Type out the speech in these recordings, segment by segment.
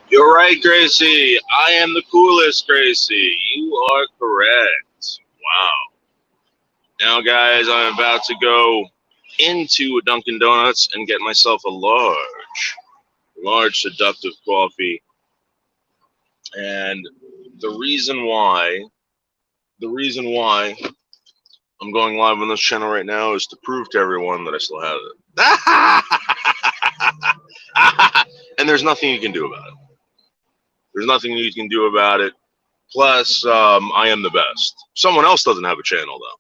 You're right, Gracie. I am the coolest, Gracie. You are correct. Wow. Now, guys, I'm about to go into a Dunkin' Donuts and get myself a large seductive coffee. And the reason why, the reason why I'm going live on this channel right now is to prove to everyone that I still have it. And there's nothing you can do about it. There's nothing you can do about it. Plus, I am the best. Someone else doesn't have a channel though.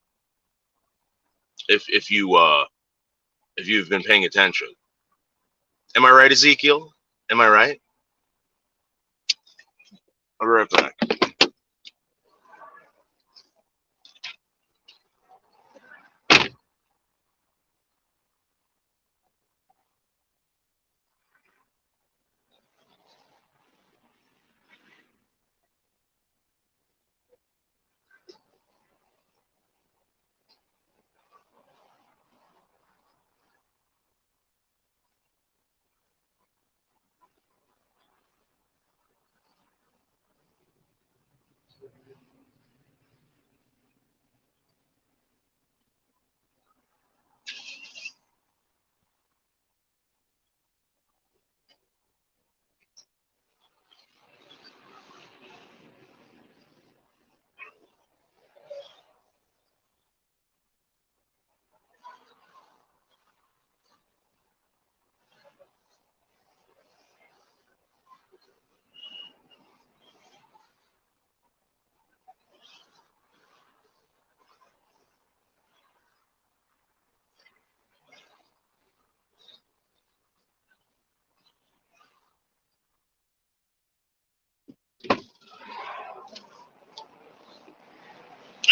If you've been paying attention, am I right, Ezekiel? Am I right? I'll be right back.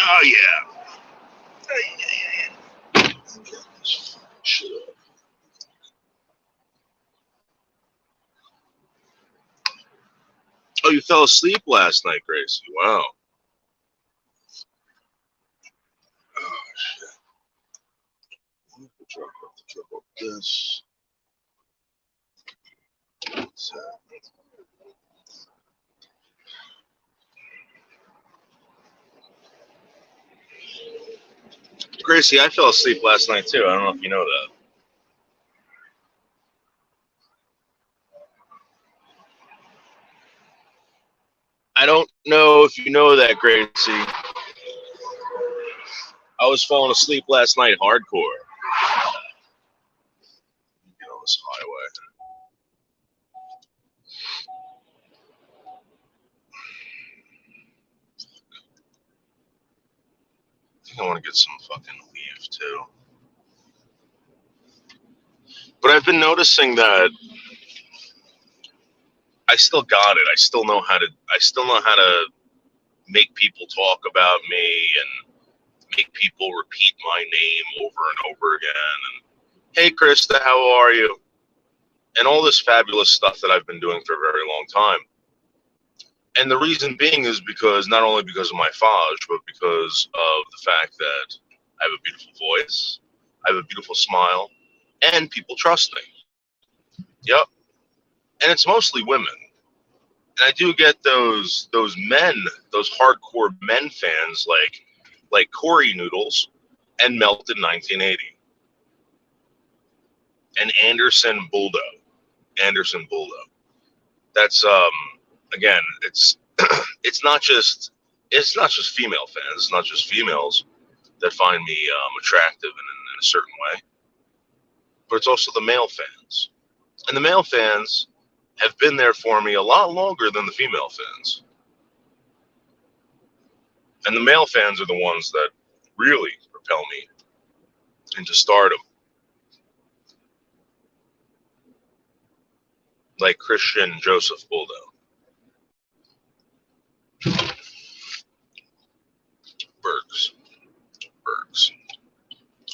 Oh yeah. Shut up. Oh, you fell asleep last night, Gracie. Wow. Oh shit. Drop up this. So, Gracie, I fell asleep last night too. I don't know if you know that. I don't know if you know that, Gracie. I was falling asleep last night hardcore. Get on this highway. I think I want to get some fucking leave too. But I've been noticing that I still got it. I still know how to make people talk about me and make people repeat my name over and over again. And hey, Krista, how are you? And all this fabulous stuff that I've been doing for a very long time. And the reason being is because not only because of my Faj, but because of the fact that I have a beautiful voice, I have a beautiful smile, and people trust me. Yep. And it's mostly women. And I do get those men, those hardcore men fans like Corey Noodles and Meltin 1980 and Anderson Bulldog. Anderson Bulldog. That's again, it's not just female fans. It's not just females that find me attractive in a certain way, but it's also the male fans. And the male fans have been there for me a lot longer than the female fans. And the male fans are the ones that really propel me into stardom, like Christian Joseph Buldo. Bergs. Bergs.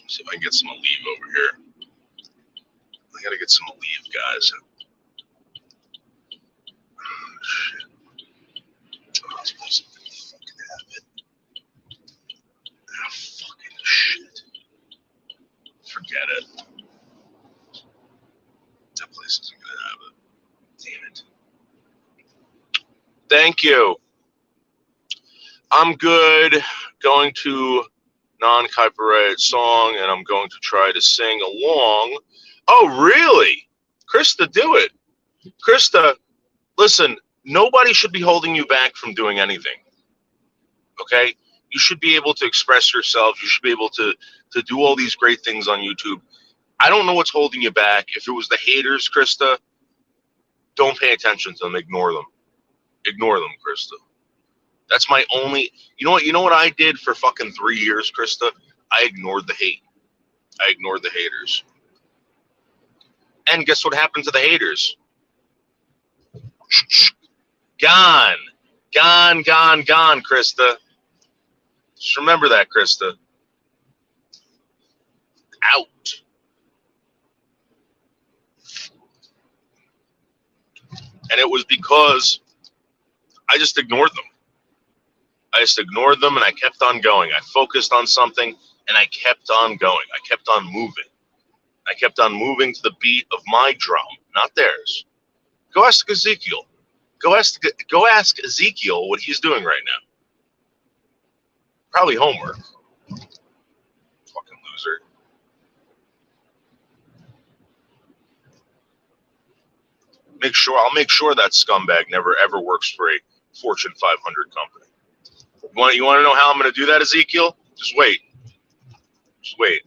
See if I can get some Aleve over here. I gotta get some Aleve, guys. Oh, shit. Oh, I was supposed to fucking have it. Ah, fucking shit. Forget it. That place isn't gonna have it. Damn it. Thank you. I'm good. Going to non-copyrighted song, and I'm going to try to sing along. Oh, really? Krista, do it. Krista, listen, nobody should be holding you back from doing anything. Okay? You should be able to express yourself. You should be able to do all these great things on YouTube. I don't know what's holding you back. If it was the haters, Krista, don't pay attention to them. Ignore them. Ignore them, Krista. That's my only. You know what I did for fucking 3 years, Krista? I ignored the hate. I ignored the haters. And guess what happened to the haters? Gone. Gone, gone, gone, Krista. Just remember that, Krista. Out. And it was because I just ignored them. I just ignored them and I kept on going. I focused on something and I kept on going. I kept on moving. I kept on moving to the beat of my drum, not theirs. Go ask Ezekiel. Go ask Ezekiel what he's doing right now. Probably homework. Fucking loser. I'll make sure that scumbag never ever works for a Fortune 500 company. You want to know how I'm going to do that, Ezekiel? Just wait. Just wait.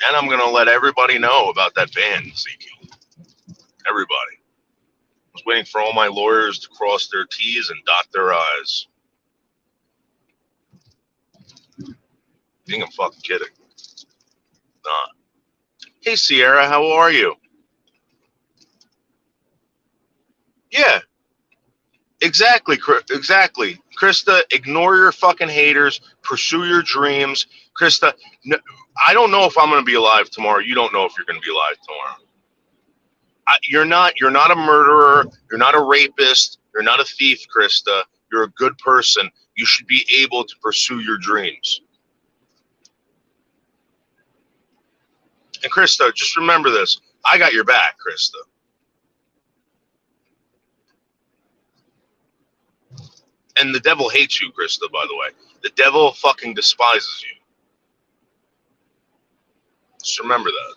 And I'm going to let everybody know about that ban, Ezekiel. Everybody. I was waiting for all my lawyers to cross their T's and dot their I's. You think I'm fucking kidding? Nah. Hey, Sierra, how are you? Yeah. Exactly. Krista, ignore your fucking haters. Pursue your dreams. Krista, no, I don't know if I'm going to be alive tomorrow. You don't know if you're going to be alive tomorrow. You're not a murderer. You're not a rapist. You're not a thief, Krista. You're a good person. You should be able to pursue your dreams. And Krista, just remember this. I got your back, Krista. And the devil hates you, Krista, by the way. The devil fucking despises you. Just remember that.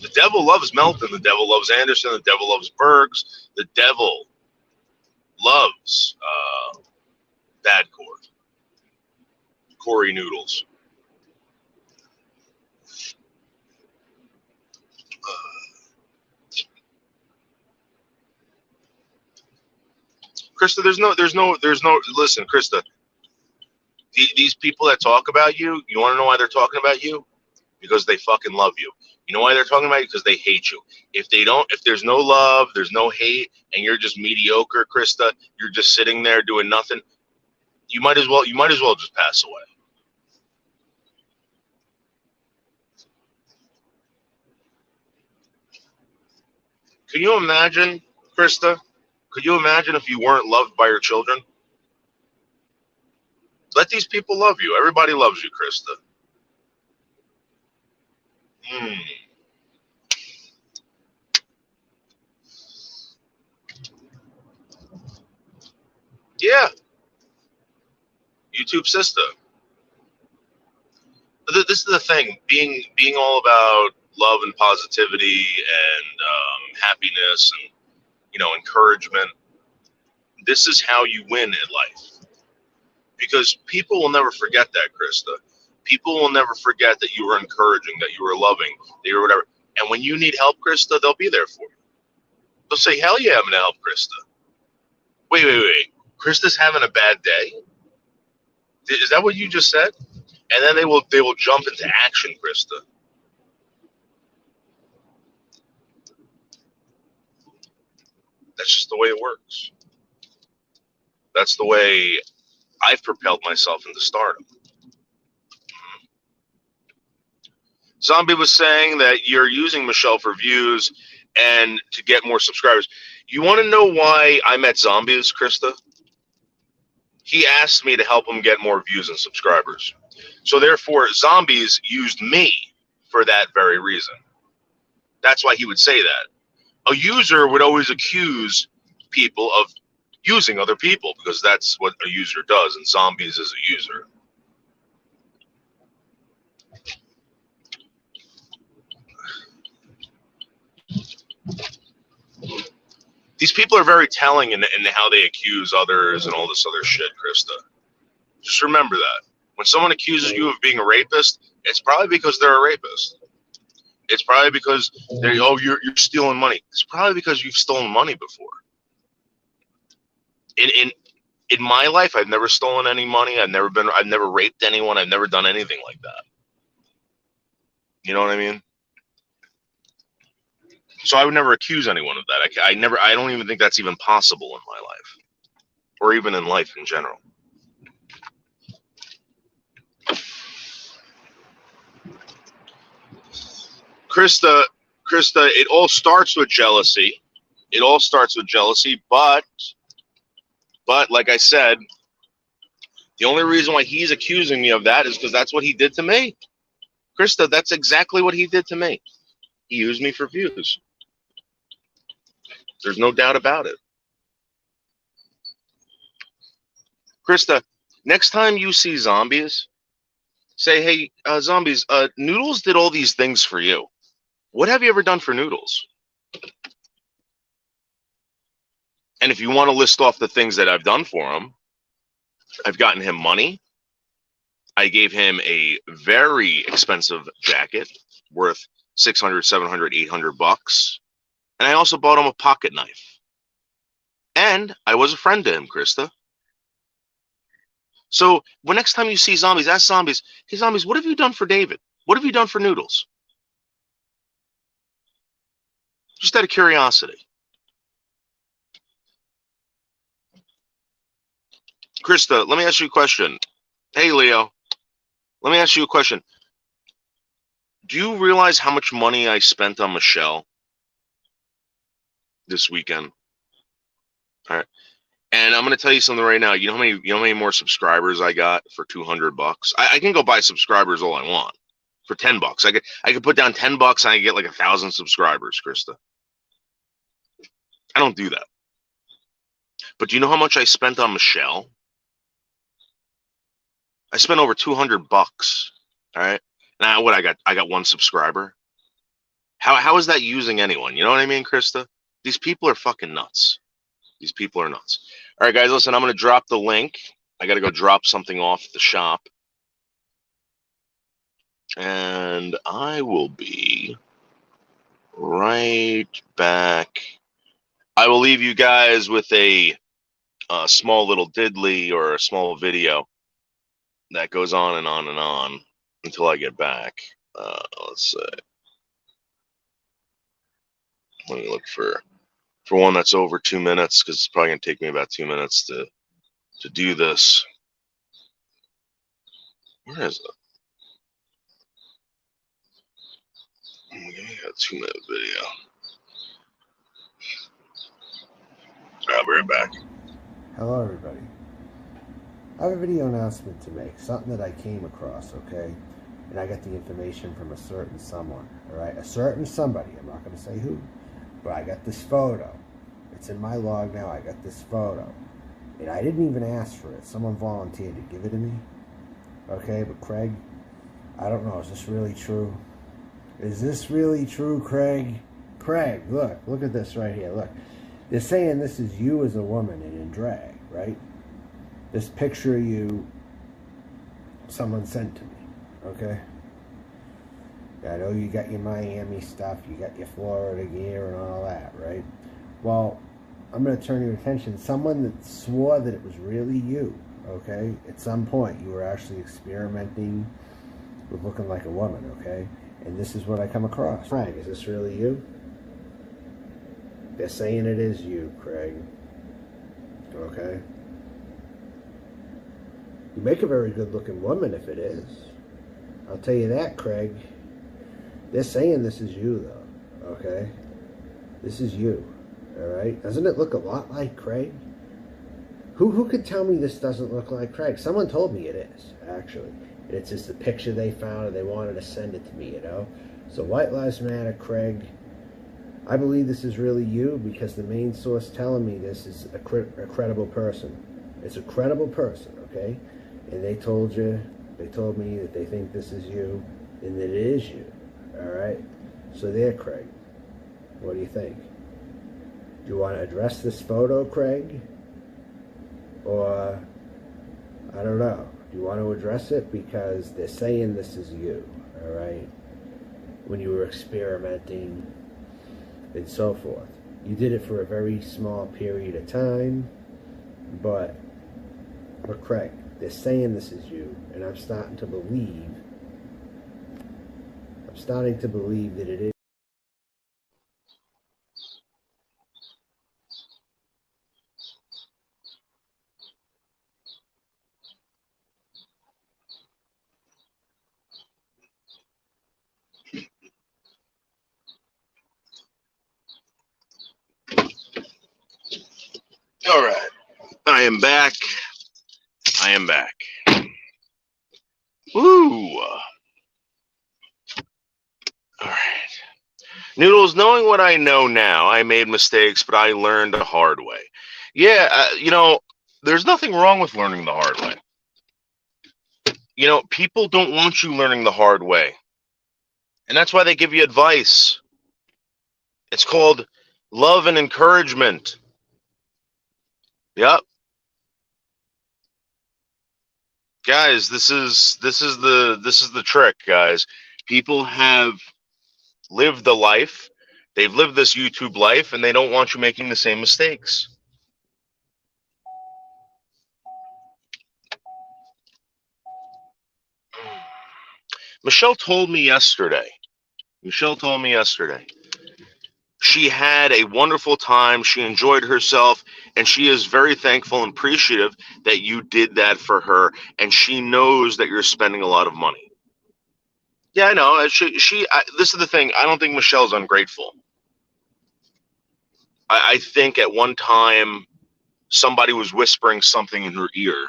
The devil loves Meltin. The devil loves Anderson. The devil loves Bergs. The devil loves Bad Cord. Corey Noodles. Krista, there's no. Listen, Krista. These people that talk about you, you want to know why they're talking about you? Because they fucking love you. You know why they're talking about you? Because they hate you. If there's no love, there's no hate, and you're just mediocre, Krista, you're just sitting there doing nothing, you might as well just pass away. Can you imagine, Krista? Could you imagine if you weren't loved by your children? Let these people love you. Everybody loves you, Krista. Yeah. YouTube sister. This is the thing. Being all about love and positivity and happiness and encouragement. This is how you win in life. Because people will never forget that, Krista. People will never forget that you were encouraging, that you were loving, that you were whatever. And when you need help, Krista, they'll be there for you. They'll say, hell yeah, I'm going to help Krista. Wait. Krista's having a bad day? Is that what you just said? And then they will jump into action, Krista. That's just the way it works. That's the way I've propelled myself into stardom. Zombie was saying that you're using Michelle for views and to get more subscribers. You want to know why I met Zombies, Krista? He asked me to help him get more views and subscribers. So therefore, Zombies used me for that very reason. That's why he would say that. A user would always accuse people of using other people because that's what a user does, and Zombies is a user. These people are very telling in how they accuse others and all this other shit, Krista. Just remember that. When someone accuses you of being a rapist, it's probably because they're a rapist. It's probably because you're stealing money. It's probably because you've stolen money before. In my life, I've never stolen any money. I've never raped anyone. I've never done anything like that. You know what I mean? So I would never accuse anyone of that. I don't even think that's even possible in my life, or even in life in general. Krista, it all starts with jealousy. It all starts with jealousy, but like I said, the only reason why he's accusing me of that is because that's what he did to me. Krista, that's exactly what he did to me. He used me for views. There's no doubt about it. Krista, next time you see Zombies, say, hey, Zombies, Noodles did all these things for you. What have you ever done for Noodles? And if you want to list off the things that I've done for him, I've gotten him money. I gave him a very expensive jacket worth $600, $700, $800. And I also bought him a pocket knife. And I was a friend to him, Krista. So when next time you see Zombies, ask Zombies, hey, Zombies, what have you done for David? What have you done for Noodles? Just out of curiosity. Krista, let me ask you a question. Hey, Leo, let me ask you a question. Do you realize how much money I spent on Michelle this weekend? All right. And I'm going to tell you something right now. You know how many more subscribers I got for $200? I can go buy subscribers all I want for $10. I could put down $10 and I get like 1,000 subscribers, Krista. I don't do that. But do you know how much I spent on Michelle? I spent over $200. All right. Now what I got one subscriber. How is that using anyone? You know what I mean, Krista? These people are fucking nuts. These people are nuts. All right, guys, listen, I'm going to drop the link. I got to go drop something off at the shop. And I will be right back. I will leave you guys with a small little diddly or a small video that goes on and on and on until I get back. Let's see. Let me look for one that's over 2 minutes, because it's probably going to take me about 2 minutes to do this. Where is it? I got a 2-minute video. I'll be right back. Hello, everybody. I have a video announcement to make, something that I came across, okay? And I got the information from a certain someone, all right? A certain somebody, I'm not going to say who, but I got this photo. It's in my log now. I got this photo. And I didn't even ask for it. Someone volunteered to give it to me. Okay, but Craig, I don't know. Is this really true? Is this really true, Craig? Craig, look at this right here. Look. They're saying this is you as a woman and in drag, right? This picture of you, someone sent to me, okay? I know you got your Miami stuff, you got your Florida gear and all that, right? Well, I'm going to turn your attention. Someone that swore that it was really you, okay? At some point, you were actually experimenting with looking like a woman, okay? And this is what I come across. Craig, is this really you? They're saying it is you, Craig. Okay? You make a very good-looking woman if it is. I'll tell you that, Craig. They're saying this is you, though. Okay? This is you. Alright? Doesn't it look a lot like Craig? Who could tell me this doesn't look like Craig? Someone told me it is, actually. And it's just a picture they found and they wanted to send it to me, you know? So White Lives Matter, Craig, I believe this is really you because the main source telling me this is a credible person. It's a credible person, okay? And they told me that they think this is you and that it is you, all right? So there, Craig. What do you think? Do you want to address this photo, Craig? Or, I don't know. Do you want to address it? Because they're saying this is you, all right? When you were experimenting and so forth. You did it for a very small period of time, but Craig, they're saying this is you, and I'm starting to believe that it is. All right. I am back. I am back. Woo. All right. Noodles, knowing what I know now, I made mistakes, but I learned the hard way. Yeah, there's nothing wrong with learning the hard way. People don't want you learning the hard way. And that's why they give you advice. It's called love and encouragement. Yep. Guys, this is the trick, guys. People have lived the life. They've lived this YouTube life and they don't want you making the same mistakes. Michelle told me yesterday. She had a wonderful time. She enjoyed herself, and she is very thankful and appreciative that you did that for her. And she knows that you're spending a lot of money. Yeah, I know. This is the thing. I don't think Michelle's ungrateful. I think at one time somebody was whispering something in her ear.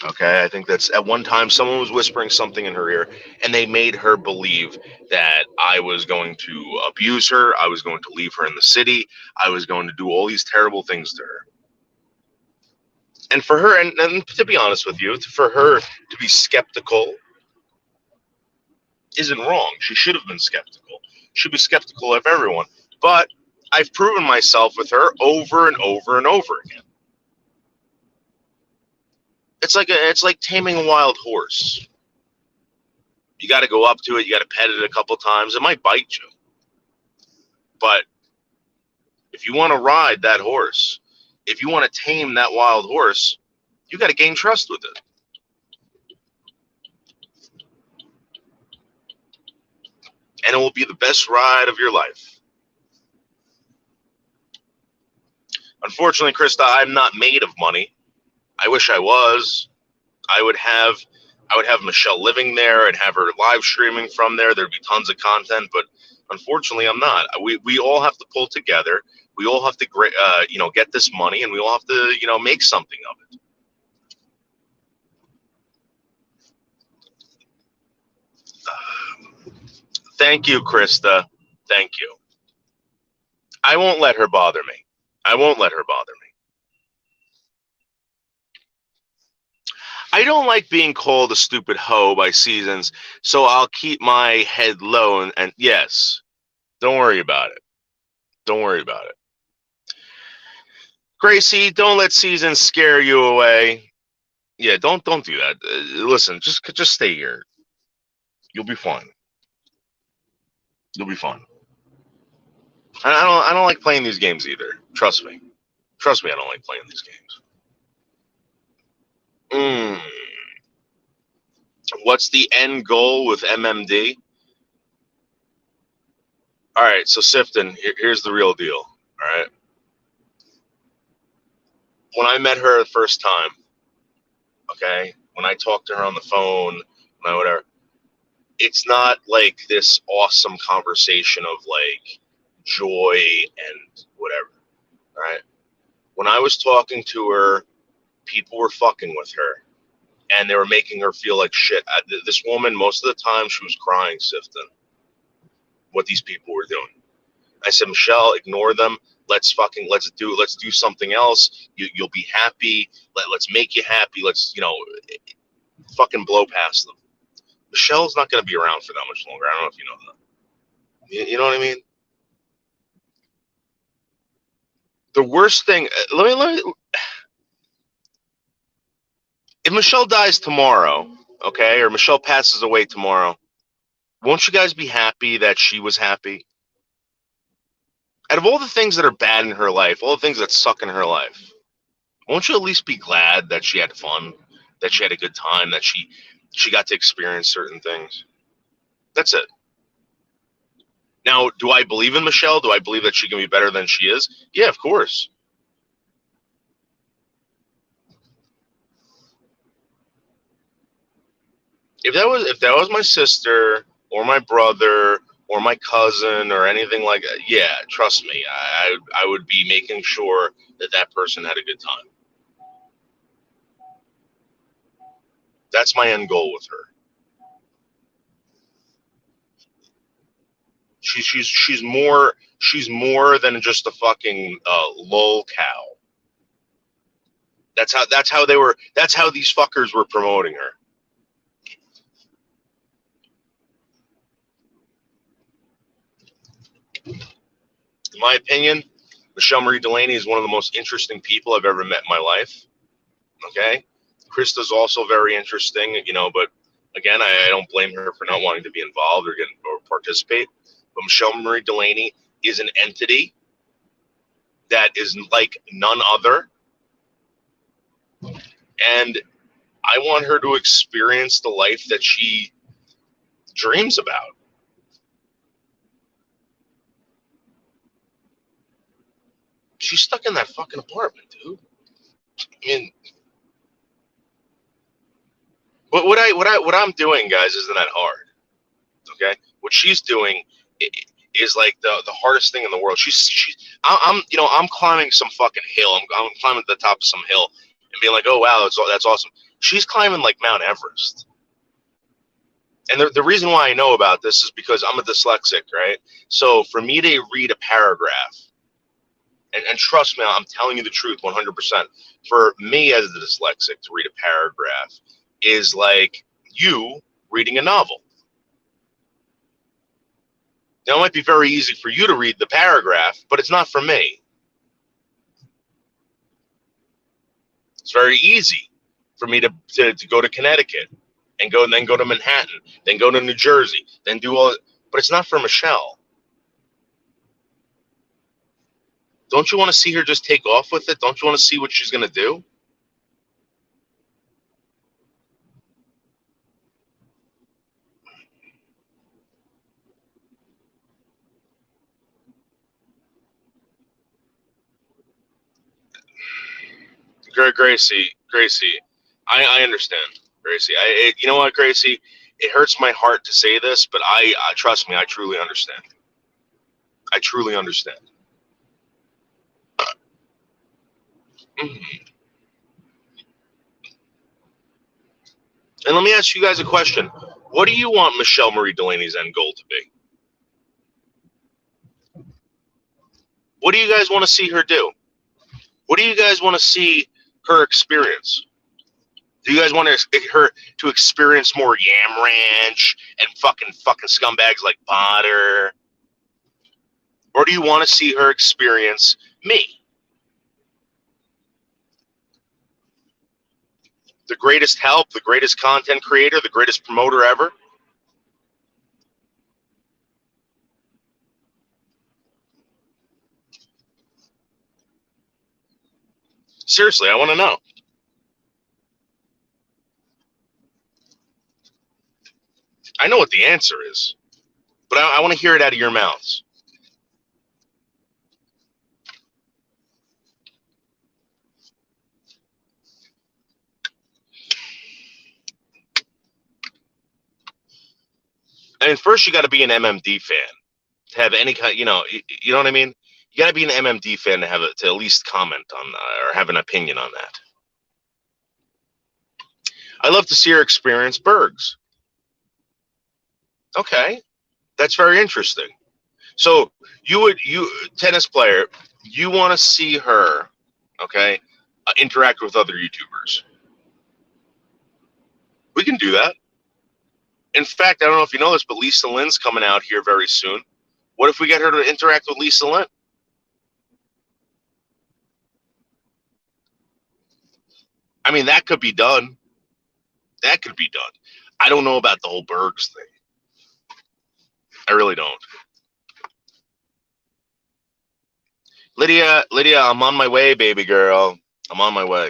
Okay, I think that's at one time someone was whispering something in her ear, and they made her believe that I was going to abuse her, I was going to leave her in the city, I was going to do all these terrible things to her. And for her, and to be honest with you, for her to be skeptical isn't wrong. She should have been skeptical. She should be skeptical of everyone. But I've proven myself with her over and over and over again. It's like taming a wild horse. You got to go up to it. You got to pet it a couple times. It might bite you. But if you want to ride that horse, if you want to tame that wild horse, you got to gain trust with it. And it will be the best ride of your life. Unfortunately, Krista, I'm not made of money. I wish I was. I would have Michelle living there and have her live streaming from there. There'd be tons of content, but unfortunately, I'm not. We all have to pull together. We all have to, get this money, and we all have to, make something of it. Thank you, Krista. Thank you. I won't let her bother me. I won't let her bother me. I don't like being called a stupid hoe by Seasons, so I'll keep my head low and yes, don't worry about it. Don't worry about it. Gracie, don't let Seasons scare you away. Yeah, don't do that. Listen, just stay here. You'll be fine. You'll be fine. I don't like playing these games either. Trust me. Trust me, I don't like playing these games. What's the end goal with MMD? All right, so Sifton, here's the real deal. All right. When I met her the first time, okay, when I talked to her on the phone, whatever, it's not like this awesome conversation of like joy and whatever. All right. When I was talking to her, people were fucking with her. and they were making her feel like shit. This woman, most of the time, she was crying, Sifton, what these people were doing. I said, Michelle, ignore them. Let's do something else. You'll be happy. Let's make you happy. Let's, fucking blow past them. Michelle's not going to be around for that much longer. I don't know if you know that. You know what I mean? The worst thing, let me, if Michelle dies tomorrow, okay, or Michelle passes away tomorrow, won't you guys be happy that she was happy? Out of all the things that are bad in her life, all the things that suck in her life, won't you at least be glad that she had fun, that she had a good time, that she got to experience certain things? That's it. Now, do I believe in Michelle? Do I believe that she can be better than she is? Yeah, of course. If that was my sister or my brother or my cousin or anything like that, yeah, trust me, I would be making sure that person had a good time. That's my end goal with her. She's more than just a fucking lol cow. That's how these fuckers were promoting her. In my opinion, Michelle Marie Delaney is one of the most interesting people I've ever met in my life. Okay, Krista's also very interesting, but again, I don't blame her for not wanting to be involved or participate. But Michelle Marie Delaney is an entity that is like none other, and I want her to experience the life that she dreams about. She's stuck in that fucking apartment, dude. I mean, but what I'm doing, guys, isn't that hard. Okay, what she's doing is like the hardest thing in the world. I'm climbing some fucking hill. I'm climbing to the top of some hill and being like, oh wow, that's awesome. She's climbing like Mount Everest. And the reason why I know about this is because I'm a dyslexic, right? So for me to read a paragraph, and trust me, I'm telling you the truth 100%. For me as a dyslexic to read a paragraph is like you reading a novel. Now, it might be very easy for you to read the paragraph, but it's not for me. It's very easy for me to go to Connecticut and then go to Manhattan, then go to New Jersey, then do all, but it's not for Michelle. Don't you want to see her just take off with it? Don't you want to see what she's going to do? Gracie, I understand. Gracie, you know what, Gracie? It hurts my heart to say this, but I trust me, I truly understand. I truly understand. And let me ask you guys a question. What do you want Michelle Marie Delaney's end goal to be? What do you guys want to see her do? What do you guys want to see her experience? Do you guys want her to experience more Yam Ranch and fucking scumbags like Potter? Or do you want to see her experience me? The greatest help, the greatest content creator, the greatest promoter ever? Seriously, I want to know. I know what the answer is, but I want to hear it out of your mouths. I mean, first you got to be an MMD fan to have any kind. You know what I mean. You got to be an MMD fan to to at least comment on or have an opinion on that. I love to see her experience Bergs. Okay, that's very interesting. So you tennis player, you want to see her, okay, interact with other YouTubers. We can do that. In fact, I don't know if you know this, but Lisa Lynn's coming out here very soon. What if we get her to interact with Lisa Lynn? I mean, that could be done. That could be done. I don't know about the whole Bergs thing. I really don't. Lydia, I'm on my way, baby girl. I'm on my way.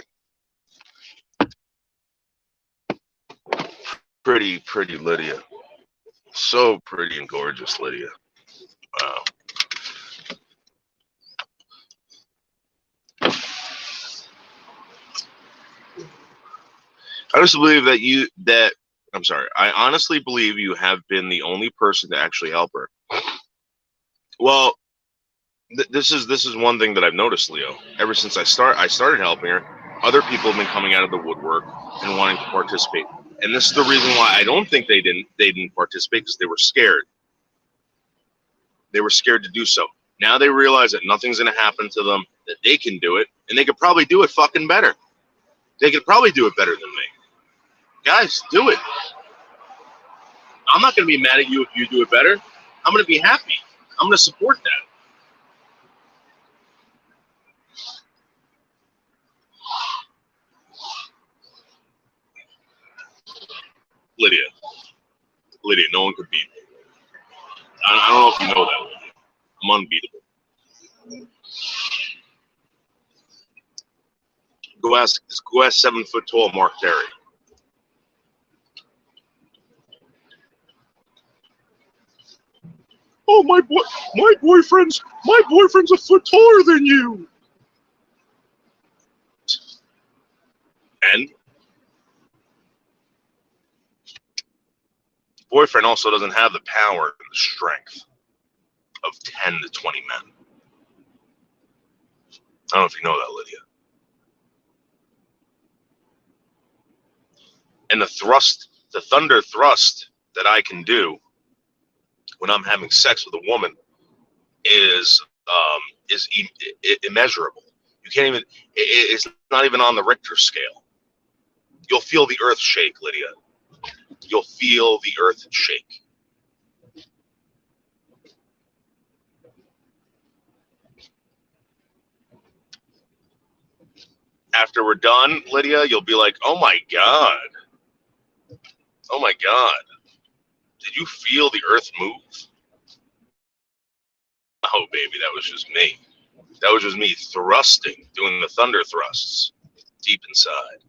Pretty Lydia. So pretty and gorgeous, Lydia. Wow. I honestly believe I honestly believe you have been the only person to actually help her. Well, this is one thing that I've noticed, Leo. Ever since I started helping her, other people have been coming out of the woodwork and wanting to participate. And this is the reason why I don't think they didn't participate, because they were scared. They were scared to do so. Now they realize that nothing's going to happen to them, that they can do it, and they could probably do it fucking better. They could probably do it better than me. Guys, do it. I'm not going to be mad at you if you do it better. I'm going to be happy. I'm going to support that. Lydia, no one could beat me. I don't know if you know that, Lydia. I'm unbeatable. Go ask 7 foot tall Mark Terry. Oh, my boyfriend's a foot taller than you. And boyfriend also doesn't have the power and the strength of 10 to 20 men. I don't know if you know that, Lydia. And the thunder thrust that I can do when I'm having sex with a woman is immeasurable. You can't even. It's not even on the Richter scale. You'll feel the earth shake, Lydia. You'll feel the earth shake. After we're done, Lydia, you'll be like, "Oh my God. Oh my God. Did you feel the earth move?" Oh, baby, that was just me. That was just me thrusting, doing the thunder thrusts deep inside.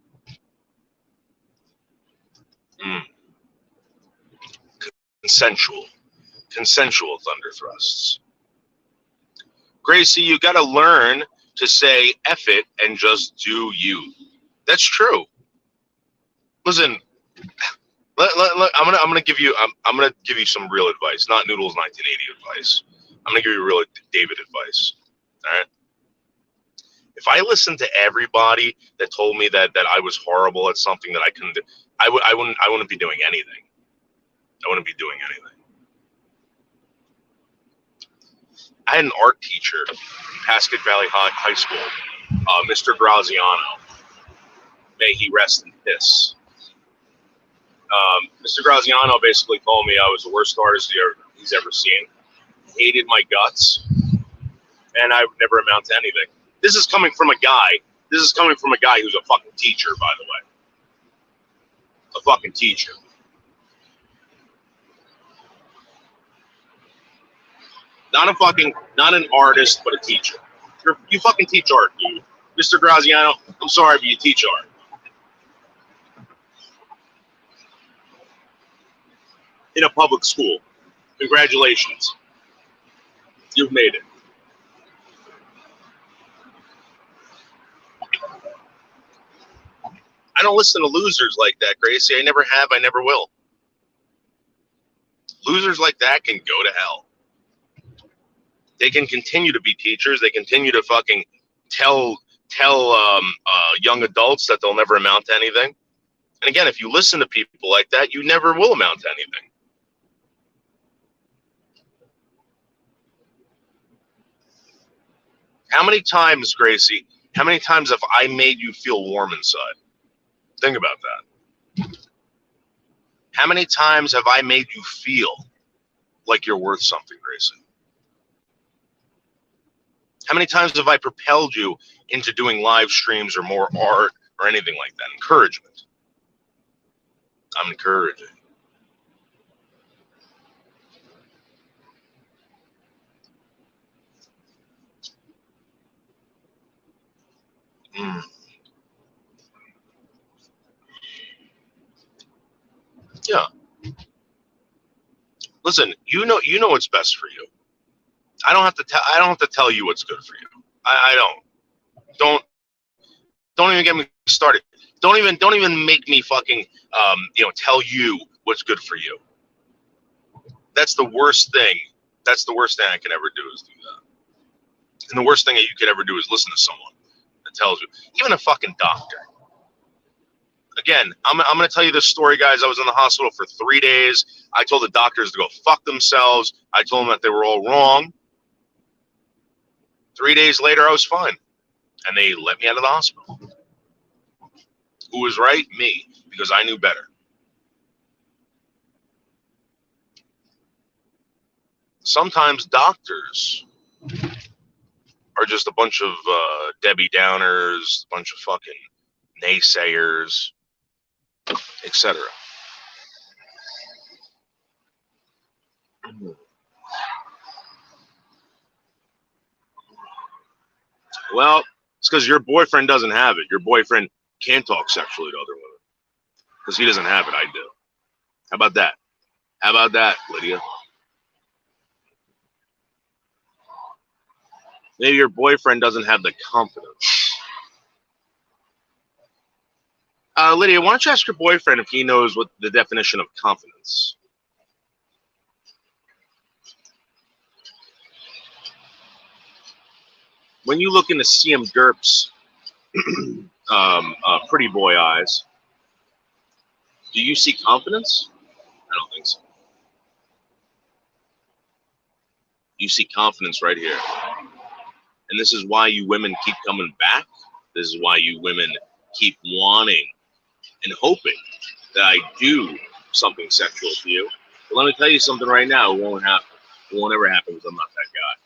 Consensual thunder thrusts. Gracie, you got to learn to say F it and just do you. That's true. Listen, I'm gonna give you some real advice, not Noodles 1980 advice. I'm gonna give you real David advice. All right. If I listened to everybody that told me that I was horrible at something that I couldn't do, I wouldn't be doing anything. I wouldn't be doing anything. I had an art teacher in Pasco Valley High School, Mr. Graziano. May he rest in peace. Mr. Graziano basically told me I was the worst artist he's ever seen. Hated my guts, and I would never amount to anything. This is coming from a guy who's a fucking teacher, by the way. A fucking teacher. Not an artist, but a teacher. You fucking teach art, dude. Mr. Graziano, I'm sorry, but you teach art. In a public school. Congratulations. You've made it. I don't listen to losers like that, Gracie. I never have, I never will. Losers like that can go to hell. They can continue to be teachers. They continue to fucking tell young adults that they'll never amount to anything. And again, if you listen to people like that, you never will amount to anything. How many times, Gracie, how many times have I made you feel warm inside? Think about that. How many times have I made you feel like you're worth something, Gracie? How many times have I propelled you into doing live streams or more art or anything like that? Encouragement. I'm encouraging. Mm. Yeah. Listen, you know what's best for you. I don't have to tell you what's good for you. I don't. Don't even get me started. Don't even make me fucking tell you what's good for you. That's the worst thing. That's the worst thing I can ever do is do that. And the worst thing that you could ever do is listen to someone that tells you, even a fucking doctor. Again, I'm going to tell you this story, guys. I was in the hospital for 3 days. I told the doctors to go fuck themselves. I told them that they were all wrong. 3 days later, I was fine. And they let me out of the hospital. Who was right? Me, because I knew better. Sometimes doctors are just a bunch of Debbie Downers, a bunch of fucking naysayers, etc. Well, it's because your boyfriend doesn't have it. Your boyfriend can't talk sexually to other women because he doesn't have it. I do. How about that? How about that, Lydia? Maybe your boyfriend doesn't have the confidence. Lydia, why don't you ask your boyfriend if he knows what the definition of confidence? When you look into CM Derp's pretty boy eyes, do you see confidence? I don't think so. You see confidence right here. And this is why you women keep coming back. This is why you women keep wanting and hoping that I do something sexual to you. But let me tell you something right now. It won't happen. It won't ever happen because I'm not that guy.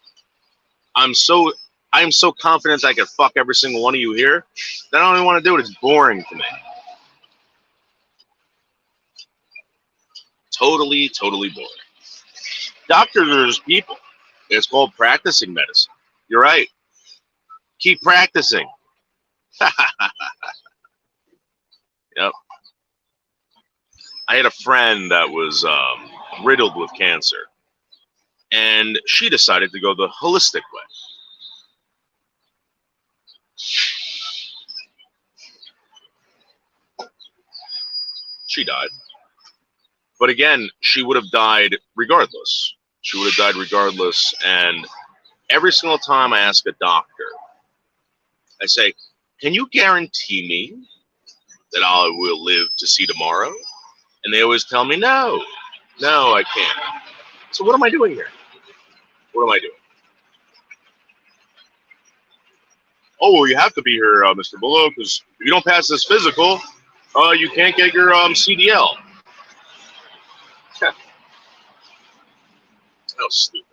I'm so confident I can fuck every single one of you here that I don't even want to do it. It's boring to me. Totally, totally boring. Doctors are just people. It's called practicing medicine. You're right. Keep practicing. Yep. I had a friend that was riddled with cancer, and she decided to go the holistic way. She died. But again, she would have died regardless. She would have died regardless. And every single time I ask a doctor, I say, can you guarantee me that I will live to see tomorrow? And they always tell me, no, I can't. So what am I doing here? What am I doing? Oh, well, you have to be here, Mr. Bullough, because if you don't pass this physical, you can't get your CDL. How stupid.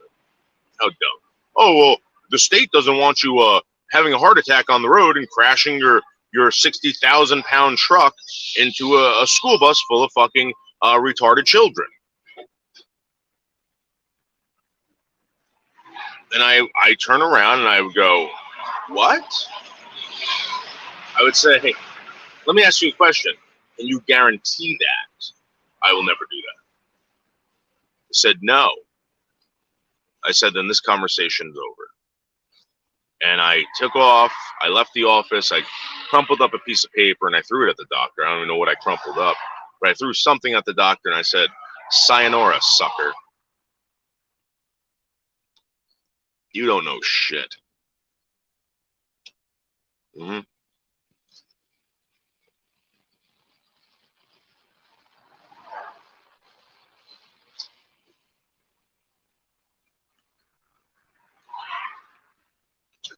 How dumb. Oh, well, the state doesn't want you having a heart attack on the road and crashing your 60,000-pound truck into a school bus full of fucking retarded children. And I turn around and I would go, what? I would say, hey, let me ask you a question. Can you guarantee that I will never do that? I said, no. I said, then this conversation's over. And I took off. I left the office. I crumpled up a piece of paper and I threw it at the doctor. I don't even know what I crumpled up, but I threw something at the doctor and I said, sayonara, sucker. You don't know shit. Mm-hmm.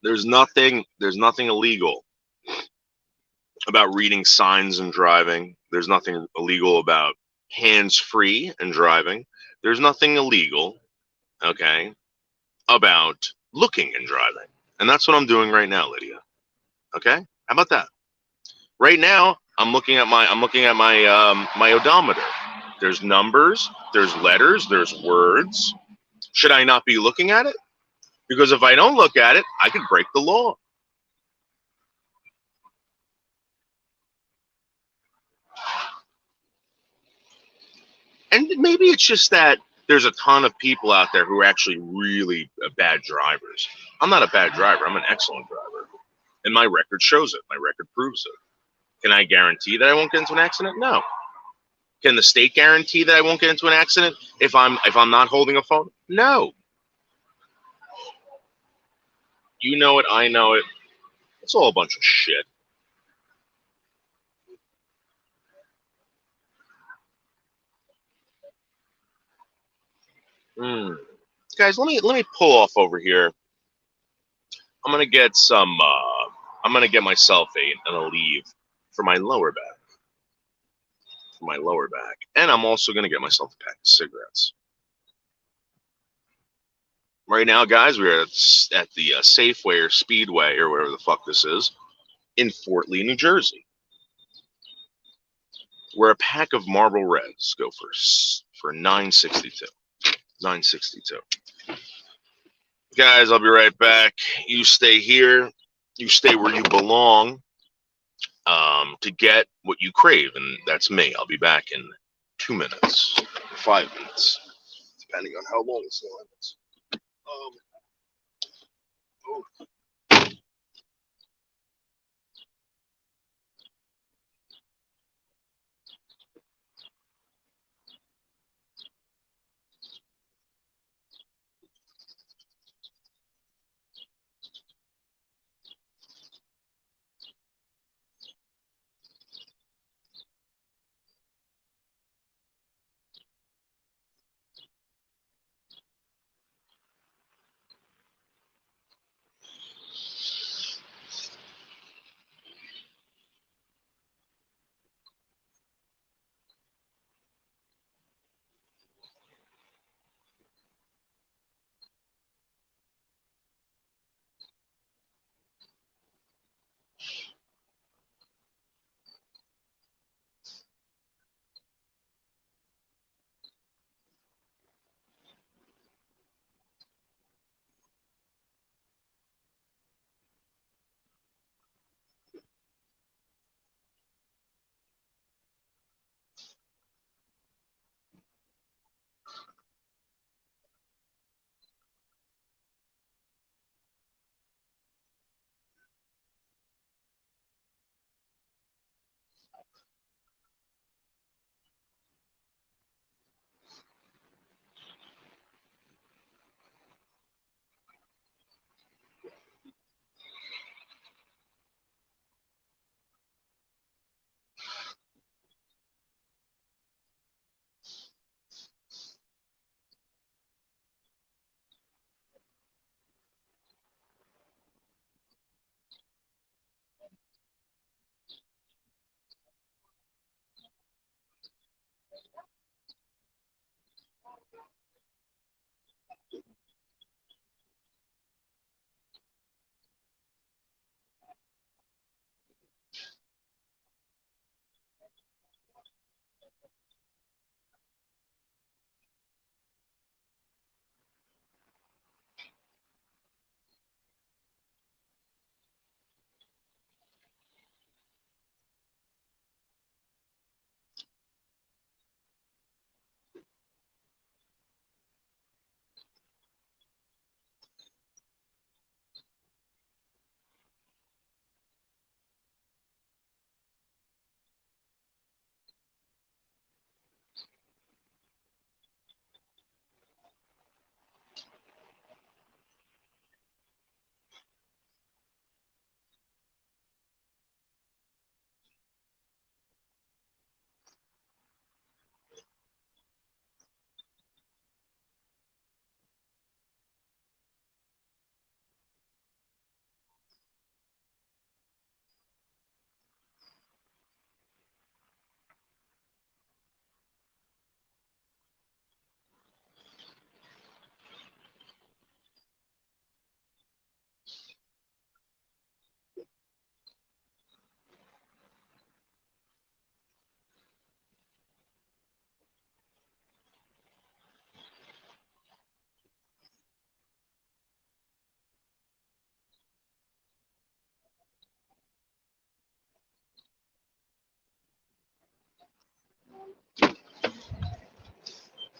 There's nothing illegal about reading signs and driving. There's nothing illegal about hands-free and driving. There's nothing illegal, okay, about looking and driving. And that's what I'm doing right now, Lydia. Okay? How about that? Right now, I'm looking at my odometer. There's numbers, there's letters, there's words. Should I not be looking at it? Because if I don't look at it, I could break the law. And maybe it's just that there's a ton of people out there who are actually really bad drivers. I'm not a bad driver. I'm an excellent driver. And my record shows it. My record proves it. Can I guarantee that I won't get into an accident? No. Can the state guarantee that I won't get into an accident if I'm not holding a phone? No. You know it, I know it. It's all a bunch of shit. Mm. Guys, let me pull off over here. I'm gonna get some. I'm gonna get myself an Aleve for my lower back. For my lower back, and I'm also gonna get myself a pack of cigarettes. Right now, guys, we're at the Safeway or Speedway or whatever the fuck this is in Fort Lee, New Jersey, where a pack of Marlboro Reds go for $9.62. $9.62. Guys, I'll be right back. You stay here. You stay where you belong, to get what you crave, and that's me. I'll be back in 2 minutes, 5 minutes, depending on how long this line is. Oh.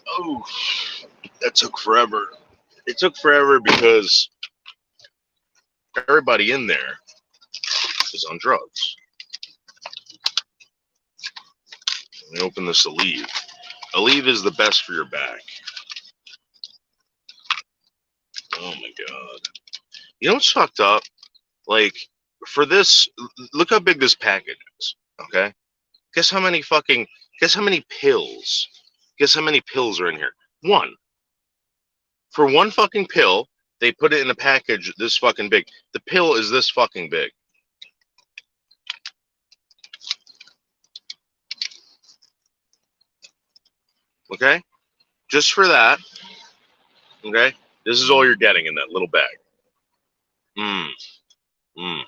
Oh, that took forever. It took forever because everybody in there is on drugs. Let me open this Aleve. Aleve is the best for your back. Oh my god. You know what's fucked up? Like, for this, look how big this package is, okay? Guess how many pills? Guess how many pills are in here? One. For one fucking pill, they put it in a package this fucking big. The pill is this fucking big. Okay? Just for that. Okay? This is all you're getting in that little bag. Mmm. Mmm.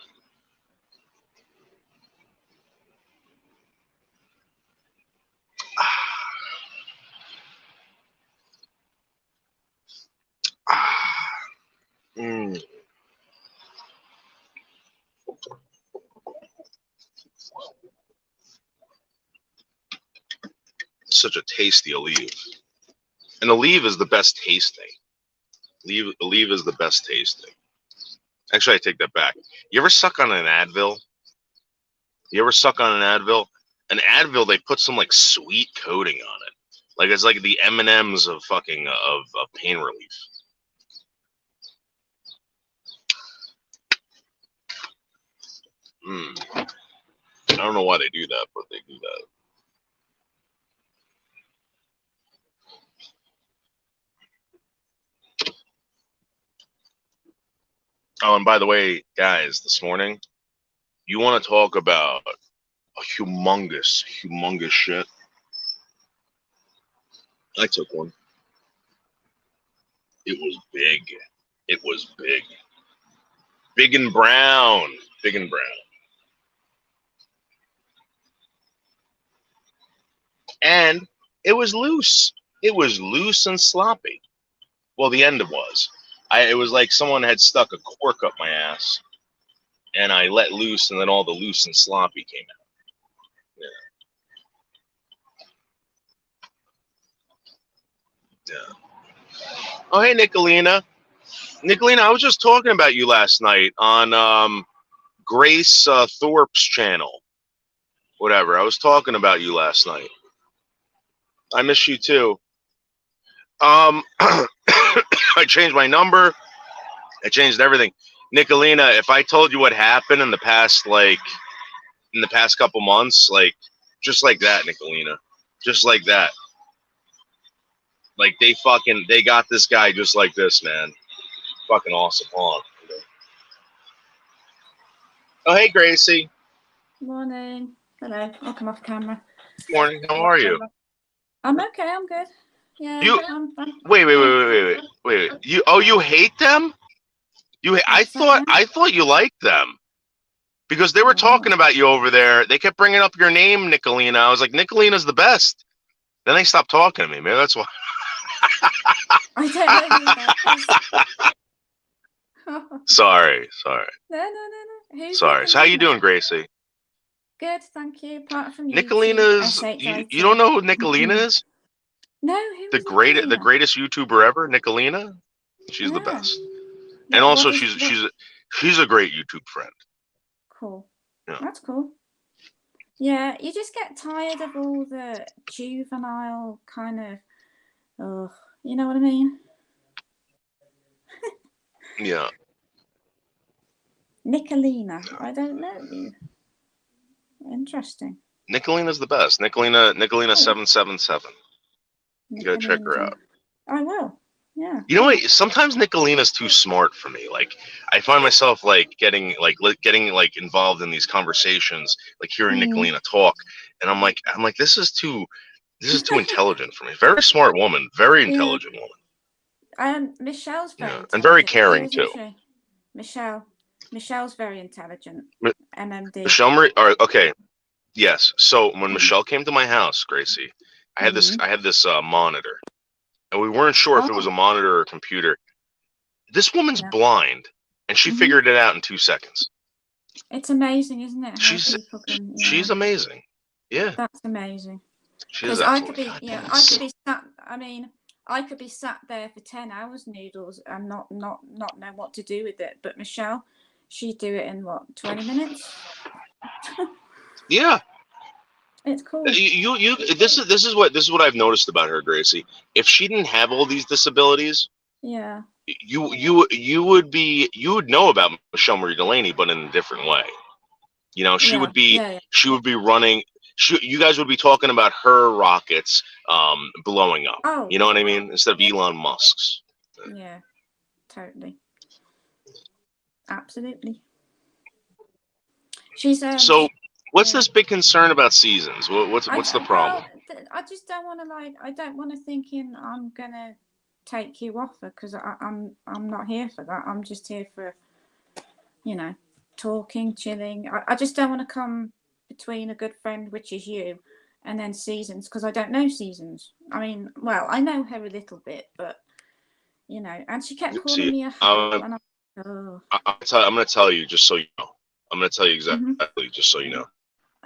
Mmm. Such a tasty Aleve. And Aleve is the best tasting. Aleve is the best tasting. Actually, I take that back. You ever suck on an Advil? You ever suck on an Advil? An Advil, they put some like sweet coating on it. Like it's like the M&Ms of fucking of pain relief. I don't know why they do that, but they do that. Oh, and by the way, guys, this morning, you want to talk about a humongous shit? I took one. It was big. It was big. Big and brown. Big and brown. And it was loose. It was loose and sloppy. Well, the end was. It was like someone had stuck a cork up my ass, and I let loose, and then all the loose and sloppy came out. Yeah. Oh, hey, Nicolina. Nicolina, I was just talking about you last night on Grace Thorpe's channel. Whatever. I was talking about you last night. I miss you too. I changed my number. I changed everything. Nicolina, if I told you what happened in the past couple months, like just like that, Nicolina, just like that. Like they got this guy just like this, man. Fucking awesome. Hold on. Oh, hey, Gracie. Morning. Hello. I'll come off camera. Morning. How are you? I'm okay. I'm good. Yeah. Wait. You hate them? I thought you liked them because they were talking about you over there. They kept bringing up your name, Nicolina. I was like, Nicolina's the best. Then they stopped talking to me. Maybe that's why. I don't know who that is. Sorry. No. Who's sorry. So how you doing, Gracie? Good, thank you. Apart from you, Nicolina's. You don't know who Nicolina is? No, the greatest YouTuber ever, Nicolina. She's the best, and also she's a great YouTube friend. Cool. Yeah. That's cool. Yeah, you just get tired of all the juvenile kind of, you know what I mean? Yeah. Nicolina, I don't know you. Interesting. Nicolina's the best. Nicolina 777. You gotta check her out. I will. Yeah. You know what? Sometimes Nicolina's too smart for me. Like I find myself getting involved in these conversations, like hearing Nicolina talk, and I'm like, this is too intelligent for me. Very smart woman, very intelligent woman. Michelle's very intelligent. And very caring too. Michelle's very intelligent. MMD. Michelle Marie. Okay. Yes. So when Michelle came to my house, Gracie, I had this monitor, and we weren't sure if it was a monitor or a computer. This woman's blind, and she figured it out in 2 seconds. It's amazing, isn't it? She's amazing. Yeah. That's amazing. She is Because I could absolutely be, yeah, I fabulous. could be sat. I mean, I could be sat there for 10 hours, noodles, and not know what to do with it. But Michelle, she'd do it in what, 20 minutes? Yeah. It's cool. This is what I've noticed about her, Gracie. If she didn't have all these disabilities, Yeah. you would know about Michelle Marie Delaney, but in a different way. You know, Yeah. Yeah. she would be running. You guys would be talking about her rockets blowing up. Oh. You know what I mean? Instead of Yeah. Elon Musk's. Yeah. Totally. Absolutely. She's So, what's yeah. this big concern about seasons? What's the problem? Well, I just don't want to I don't want to thinking I'm gonna take you off her, because I'm not here for that. I'm just here for, talking, chilling. I just don't want to come between a good friend, which is you, and then seasons, because I don't know seasons. I mean, well, I know her a little bit, but and she kept calling See, me a hoe, and I'm going to tell you just so you know. I'm going to tell you exactly just so you know.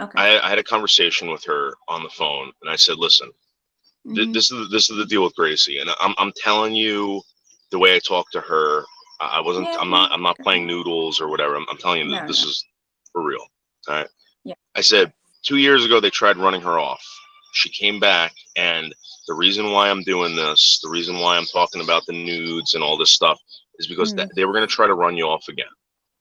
Okay. I had a conversation with her on the phone, and I said, "Listen, this is the deal with Gracie, and I'm telling you the way I talked to her. I'm not playing noodles or whatever. I'm telling you this is for real. All right. Yeah. I said 2 years ago they tried running her off. She came back, and the reason why I'm doing this, the reason why I'm talking about the nudes and all this stuff, is because they were going to try to run you off again,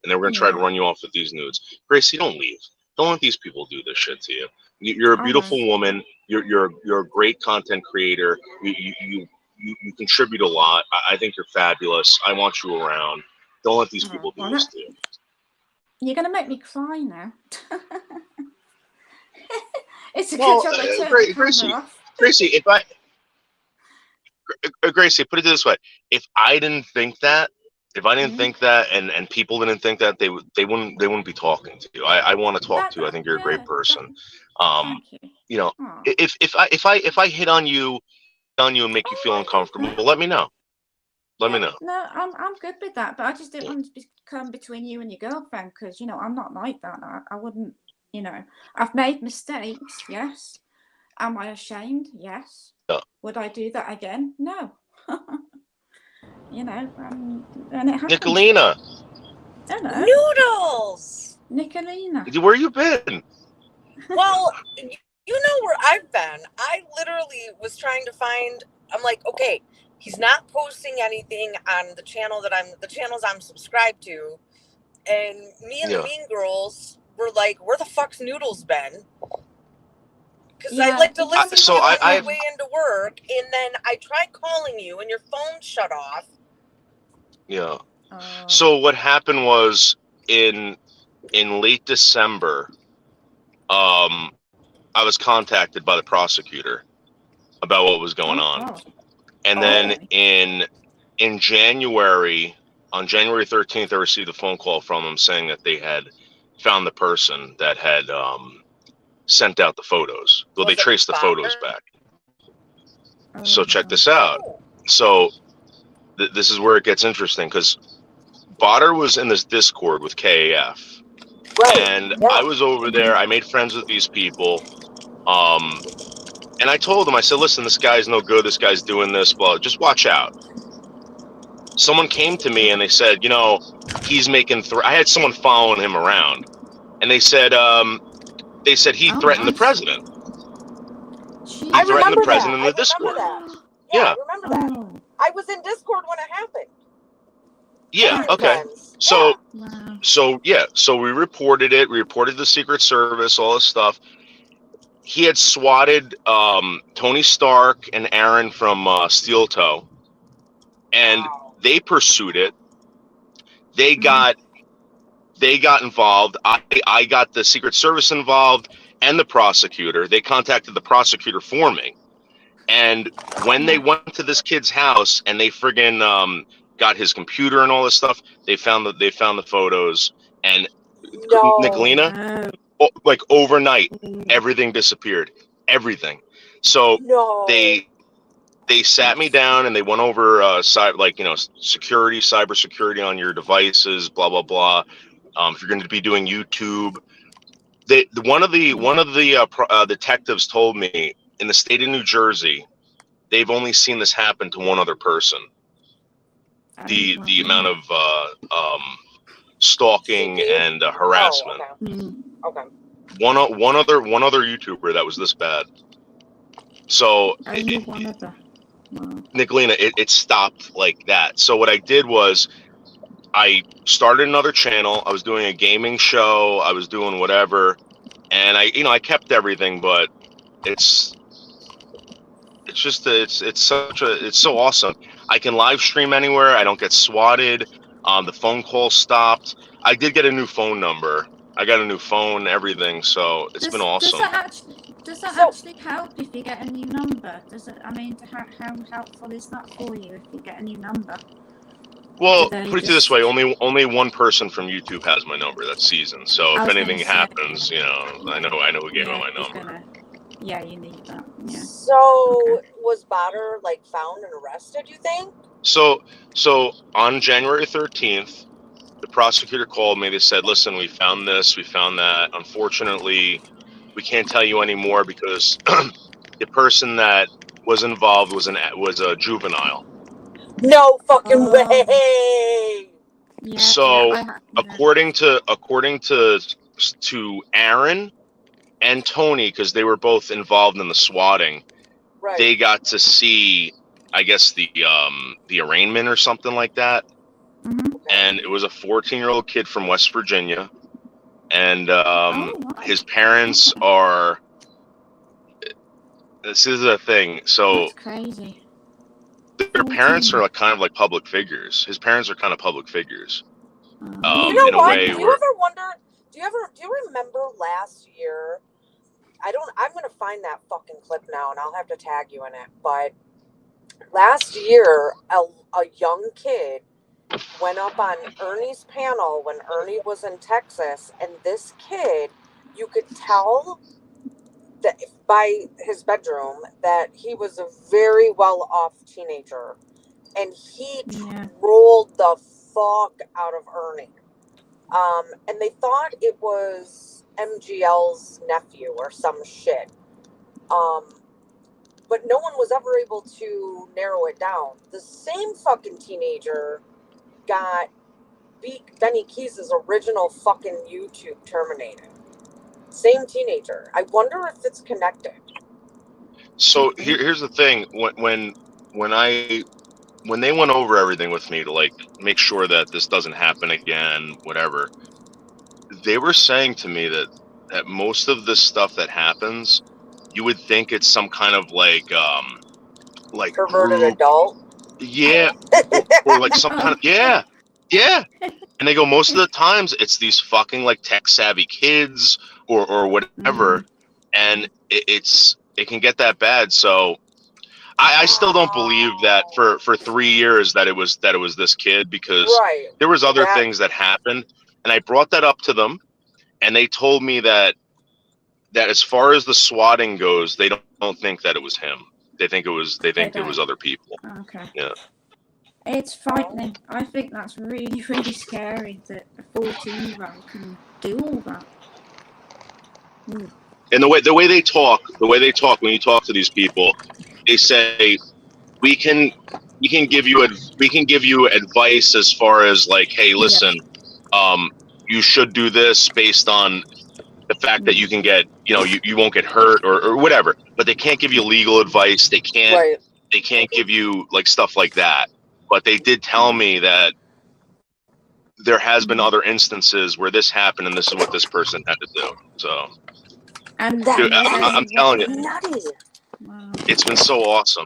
and they were going to try to run you off with these nudes. Gracie, don't leave. Don't let these people do this shit to you. You're a beautiful woman. You're a great content creator. You contribute a lot. I think you're fabulous. I want you around. Don't let these people do this to you. You're gonna make me cry now. It's a good job I turned the camera off. Gracie, Gracie, put it this way: if I didn't think that, and people didn't think that, they wouldn't be talking to you. I want to talk to you. I think you're a great person. Thank you. If I hit on you and make you feel uncomfortable, let me know. Let me know. No, I'm good with that, but I just didn't want to come between you and your girlfriend, because I'm not like that. I wouldn't. I've made mistakes. Yes. Am I ashamed? Yes. Yeah. Would I do that again? No. And it happened. Nicolina. Hello. Noodles. Nicolina. Where you been? Well, you know where I've been. I literally was trying to find. I'm like, okay, he's not posting anything on the channels I'm subscribed to, and me and the Mean Girls were like, where the fuck's Noodles been? Because I like to listen to you on my way into work, and then I tried calling you, and your phone shut off. Yeah. So what happened was in late December, I was contacted by the prosecutor about what was going on, and then in January, on January 13th, I received a phone call from them saying that they had found the person that had sent out the photos. Well, they traced the photos back. So check this out. So this is where it gets interesting, because Botter was in this Discord with KAF. Right. And I was over there. I made friends with these people. And I told them, I said, listen, this guy's no good. This guy's doing this. Well, just watch out. Someone came to me and they said, he's making I had someone following him around. And they said he threatened the president. He threatened the president in the Discord. Yeah, I remember that. I was in Discord when it happened. Yeah, okay. So we reported it. We reported the Secret Service, all this stuff. He had swatted Tony Stark and Aaron from Steel Toe, and they pursued it. They got involved. I got the Secret Service involved and the prosecutor. They contacted the prosecutor for me. And when they went to this kid's house and they friggin' got his computer and all this stuff, they found the photos. And Nicolina, like overnight, everything disappeared. Everything. So they sat me down and they went over security, cybersecurity on your devices, blah blah blah. If you're going to be doing YouTube, one of the detectives told me in the state of New Jersey, they've only seen this happen to one other person. The amount of stalking and harassment. Oh, okay. One other YouTuber that was this bad. So Nicolina, it stopped like that. So what I did was I started another channel. I was doing a gaming show. I was doing whatever, and I kept everything, but it's so awesome. I can live stream anywhere. I don't get swatted. The phone call stopped. I did get a new phone number. I got a new phone, everything. So it's been awesome. Does that actually help if you get a new number? How helpful is that for you if you get a new number? Well, put it this way: only one person from YouTube has my number. That's Season. So if anything happens, I know who gave me my number. Yeah, you need that. Yeah. So was Botter found and arrested? You think? So on January 13th, the prosecutor called me. They said, "Listen, we found this, we found that. Unfortunately, we can't tell you anymore because the person that was involved was a juvenile." No fucking way. Yeah, so according to Aaron and Tony, because they were both involved in the swatting, right. They got to see, I guess, the arraignment or something like that. Mm-hmm. And it was a 14-year-old kid from West Virginia, and his parents are. This is a thing. So that's crazy. Their parents are kind of like public figures. His parents are kind of public figures. You know what? Do you ever wonder? Do you remember last year? I'm gonna find that fucking clip now, and I'll have to tag you in it. But last year, a young kid went up on Ernie's panel when Ernie was in Texas, and this kid, you could tell that by his bedroom that he was a very well-off teenager, and he rolled the fuck out of Ernie. And they thought it was MGL's nephew or some shit. But no one was ever able to narrow it down. The same fucking teenager got Benny Keys' original fucking YouTube terminated. Same teenager. I wonder if it's connected. So here's the thing: when they went over everything with me to make sure that this doesn't happen again, whatever, they were saying to me that most of this stuff that happens, you would think it's some kind of perverted group, adult. Yeah, or like some kind of yeah. And they go, most of the times it's these fucking tech savvy kids or whatever, and it can get that bad. So I still don't believe that for 3 years that it was this kid, because there was other things that happened, and I brought that up to them, and they told me that as far as the swatting goes, they don't think that it was him. They think it was other people. Okay. Yeah. It's frightening. I think that's really, really scary that a 14-year-old can do all that. And the way they talk when you talk to these people, they say we can give you advice as far as hey, listen, you should do this based on the fact that you can get you won't get hurt or whatever, but they can't give you legal advice. They can't give you stuff like that. But they did tell me that there has been other instances where this happened and this is what this person had to do. So and dude, I'm telling you, it's been so awesome.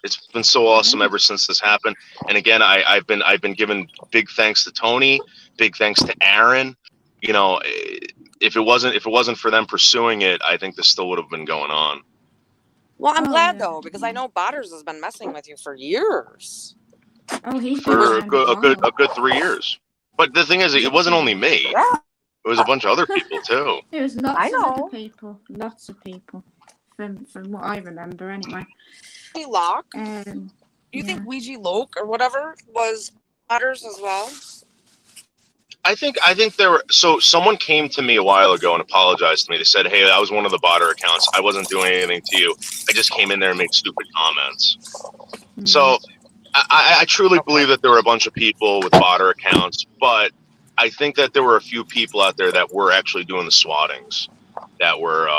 It's been so awesome ever since this happened. And again, I've been giving big thanks to Tony, big thanks to Aaron. If it wasn't for them pursuing it, I think this still would have been going on. Well, I'm glad though, because I know Botters has been messing with you for years. Oh, he's for a good 3 years. But the thing is, it wasn't only me. It was a bunch of other people too. It was lots of other people. Lots of people, from what I remember, anyway. Locke. You think Ouija Loke or whatever was Botters as well? I think there were, so someone came to me a while ago and apologized to me. They said, "Hey, I was one of the botter accounts. I wasn't doing anything to you. I just came in there and made stupid comments." So I truly believe that there were a bunch of people with botter accounts, but I think that there were a few people out there that were actually doing the swattings, that were,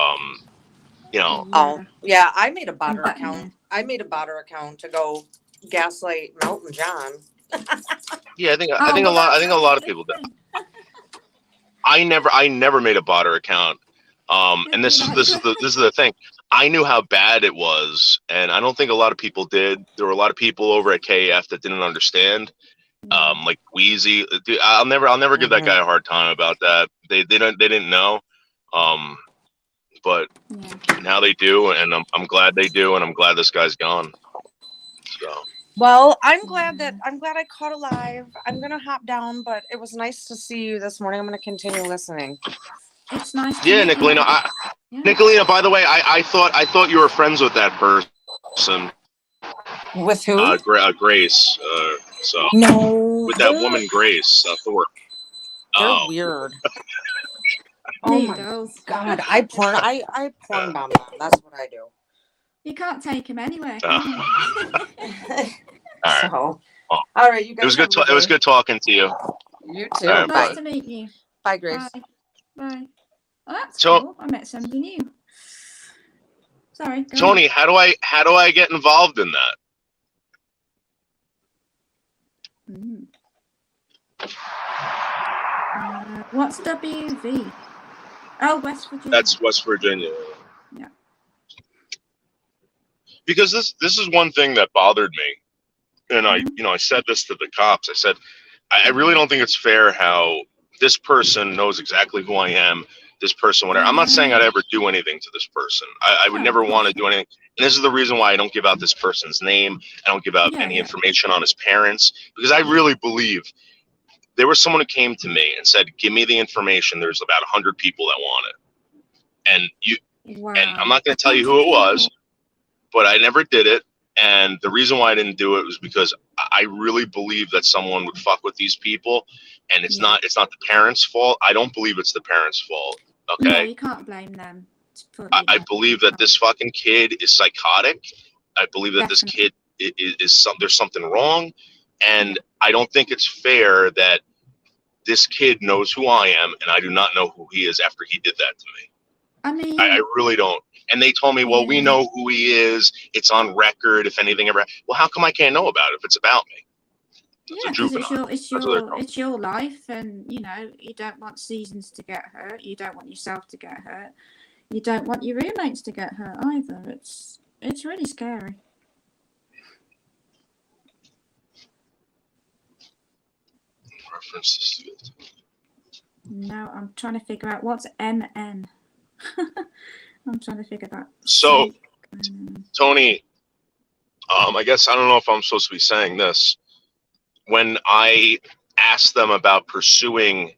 you know, Oh, yeah, I made a botter But, account. I made a botter account to go gaslight Melton John. yeah. I think Oh, a well, lot. I that's think a not lot a of good people did. thing. I never made a botter account. And this is the thing. I knew how bad it was, and I don't think a lot of people did. There were a lot of people over at KF that didn't understand. Like Wheezy. Dude, I'll never give that guy a hard time about that. They didn't know. But now they do, and I'm glad they do, and I'm glad this guy's gone. So. Well, I'm glad I caught alive. I'm gonna hop down, but it was nice to see you this morning. I'm gonna continue listening. It's nice to Yeah, meet you. Nicolina. Yeah. Nicolina, by the way, I thought you were friends with that person. With who? Grace. So No, with that woman, Grace Thorpe. they're Oh, weird. There Oh you my go. God, I porn bomb them. That's what I do. You can't take him anywhere, Uh, can you? all right. So, Well, all right, you guys. It was good. It was good talking to you. You too. All right, Nice bye. to meet you. Bye, Grace. Bye. Bye. Oh, that's So- cool. I met somebody new. Sorry. Go Tony, how do I get involved in that? on. What's WV? Oh, West Virginia. That's West Virginia. Yeah. Because this is one thing that bothered me, and I said this to the cops. I said, I really don't think it's fair how this person knows exactly who I am. This person, whatever. I'm not saying I'd ever do anything to this person. I would No, never of want to course do anything. And this is the reason why I don't give out this person's name. I don't give out any information on his parents, because I really believe there was someone who came to me and said, "Give me the information. There's about 100 people that want it." And Wow. and I'm not going to tell you who it was, but I never did it. And the reason why I didn't do it was because I really believe that someone would fuck with these people, and it's not the parents' fault. I don't believe it's the parents' fault. Okay. No, you can't blame them. I believe that this fucking kid is psychotic. I believe that this kid is there's something wrong, and I don't think it's fair that this kid knows who I am, and I do not know who he is after he did that to me. I mean, I really don't. And they told me, well, we know who he is. It's on record. If anything ever, well, how come I can't know about it if it's about me? Because it's your life, and you don't want Seasons to get hurt. You don't want yourself to get hurt. You don't want your roommates to get hurt either. It's really scary. Reference this. No, I'm trying to figure out what's MN. I'm trying to figure that. So, Tony, I guess I don't know if I'm supposed to be saying this. When I asked them about pursuing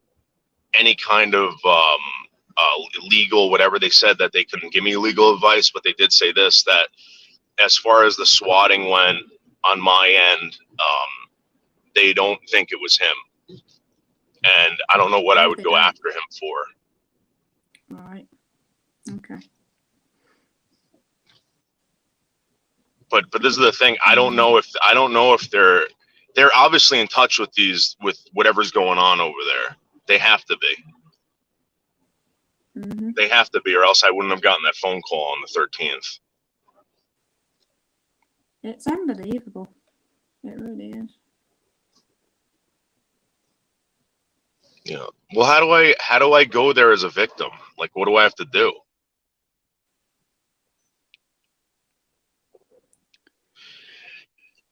any kind of legal, whatever, they said that they couldn't give me legal advice, but they did say this, that as far as the swatting went on my end, they don't think it was him. And I don't know what I would go after him for. Right. Okay. But this is the thing. I don't know if they're obviously in touch with whatever's going on over there. They have to be. Mm-hmm. They have to be, or else I wouldn't have gotten that phone call on the 13th. It's unbelievable. It really is. Yeah. Well, how do I go there as a victim? Like, what do I have to do?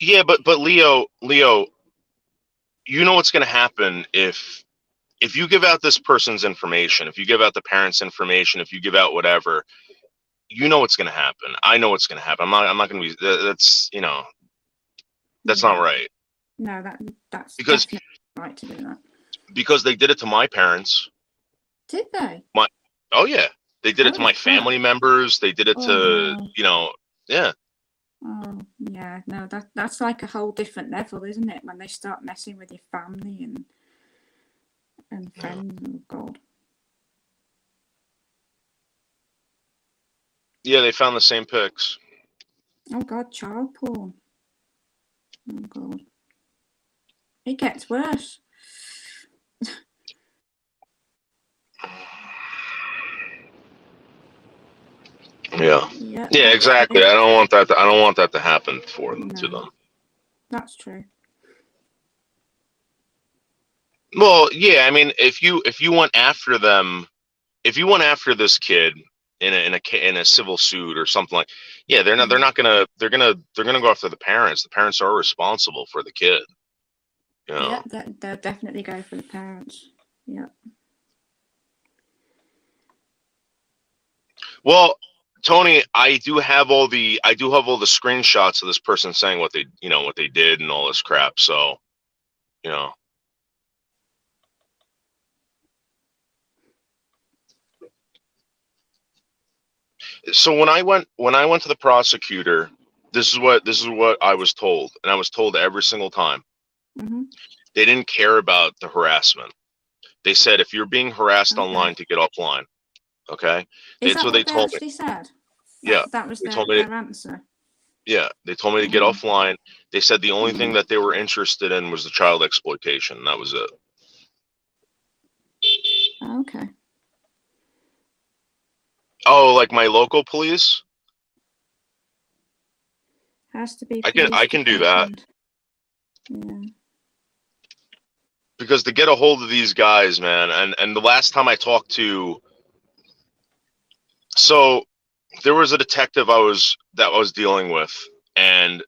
Yeah, but Leo, you know what's going to happen if you give out this person's information, if you give out the parents' information, if you give out whatever, you know what's going to happen. I know what's going to happen. I'm not going to be. That's that's not right. No, that's because right to do that. Because they did it to my parents. Did they? Oh yeah, they did it to my family members. They did it to yeah. Oh yeah, no, that's like a whole different level, isn't it? When they start messing with your family and friends. Oh God. Yeah, they found the same pics. Oh God, child porn. Oh God. It gets worse. Yeah. Yeah. Yeah, exactly. I don't want that. I don't want that to happen to them. That's true. Well, yeah. I mean, if you went after them, if you went after this kid in a civil suit or something like, yeah, they're not gonna go after the parents. The parents are responsible for the kid. You know? Yeah, they'll definitely go for the parents. Yeah. Well, Tony, I do have all the screenshots of this person saying what they did and all this crap. So, you know. So when I went to the prosecutor, this is what I was told, and I was told every single time. Mm-hmm. They didn't care about the harassment. They said if you're being harassed online, to get offline. Okay, Is that's that what they what they told me. actually said? Yeah, That was they their told me. answer. Yeah, they told me to get offline. They said the only thing that they were interested in was the child exploitation. That was it. Okay. Oh, like my local police? Has to be. I can do that. Yeah. Because to get a hold of these guys, man, and the last time I talked to, so there was a detective I was dealing with, and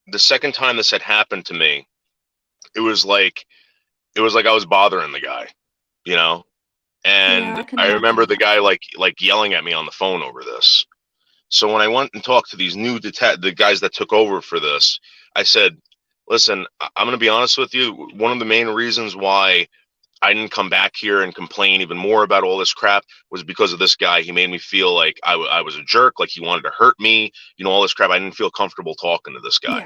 the second time this had happened to me, it was like I was bothering the guy, you know? And I remember the guy like yelling at me on the phone over this. So when I went and talked to these new the guys that took over for this, I said, "Listen, I'm going to be honest with you. One of the main reasons why I didn't come back here and complain even more about all this crap was because of this guy. He made me feel like I was a jerk, like he wanted to hurt me, all this crap. I didn't feel comfortable talking to this guy."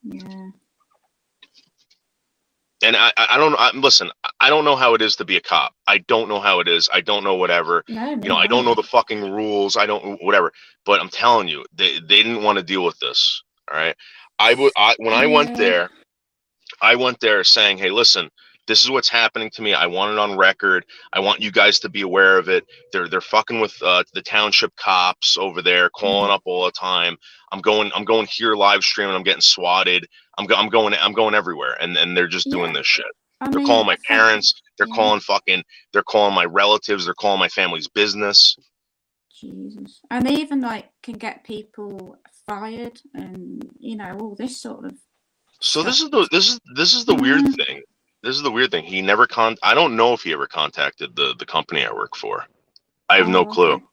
Yeah. And I don't listen, I don't know how it is to be a cop. I don't know how it is. I don't know whatever. No, I don't know the fucking rules. I don't whatever. But I'm telling you, they didn't want to deal with this. All right. When I went there, saying, "Hey, listen, this is what's happening to me. I want it on record. I want you guys to be aware of it. They're fucking with the township cops over there, calling up all the time. I'm going here live streaming. I'm getting swatted. I'm going everywhere, and they're just doing this shit. They're calling my parents. They're calling my relatives. They're calling my family's business. Jesus, and they even can get people fired, and all this sort of. So this is the weird thing. This is the weird thing. He never I don't know if he ever contacted the company I work for. I have no clue. Okay.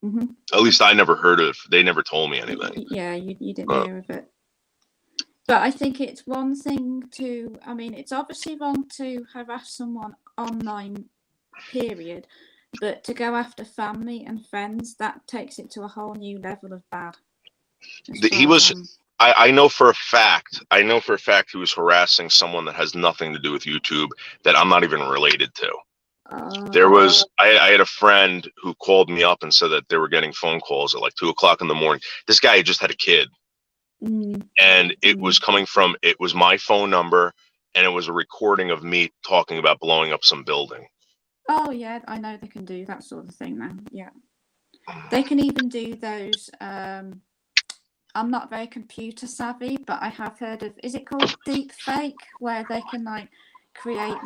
Mm-hmm. At least I never heard of. They never told me anything. Yeah, you didn't hear of it. But I think it's one thing to. I mean, it's obviously wrong to harass someone online, period. But to go after family and friends, that takes it to a whole new level of bad. He was. I know for a fact. He was harassing someone that has nothing to do with YouTube that I'm not even related to. There was. I had a friend who called me up and said that they were getting phone calls at like 2:00 in the morning. This guy just had a kid, and it was coming from. It was my phone number, and it was a recording of me talking about blowing up some building. Oh yeah, I know they can do that sort of thing now. Yeah, they can even do those. I'm not very computer savvy, but I have heard of. Is it called deep fake, where they can create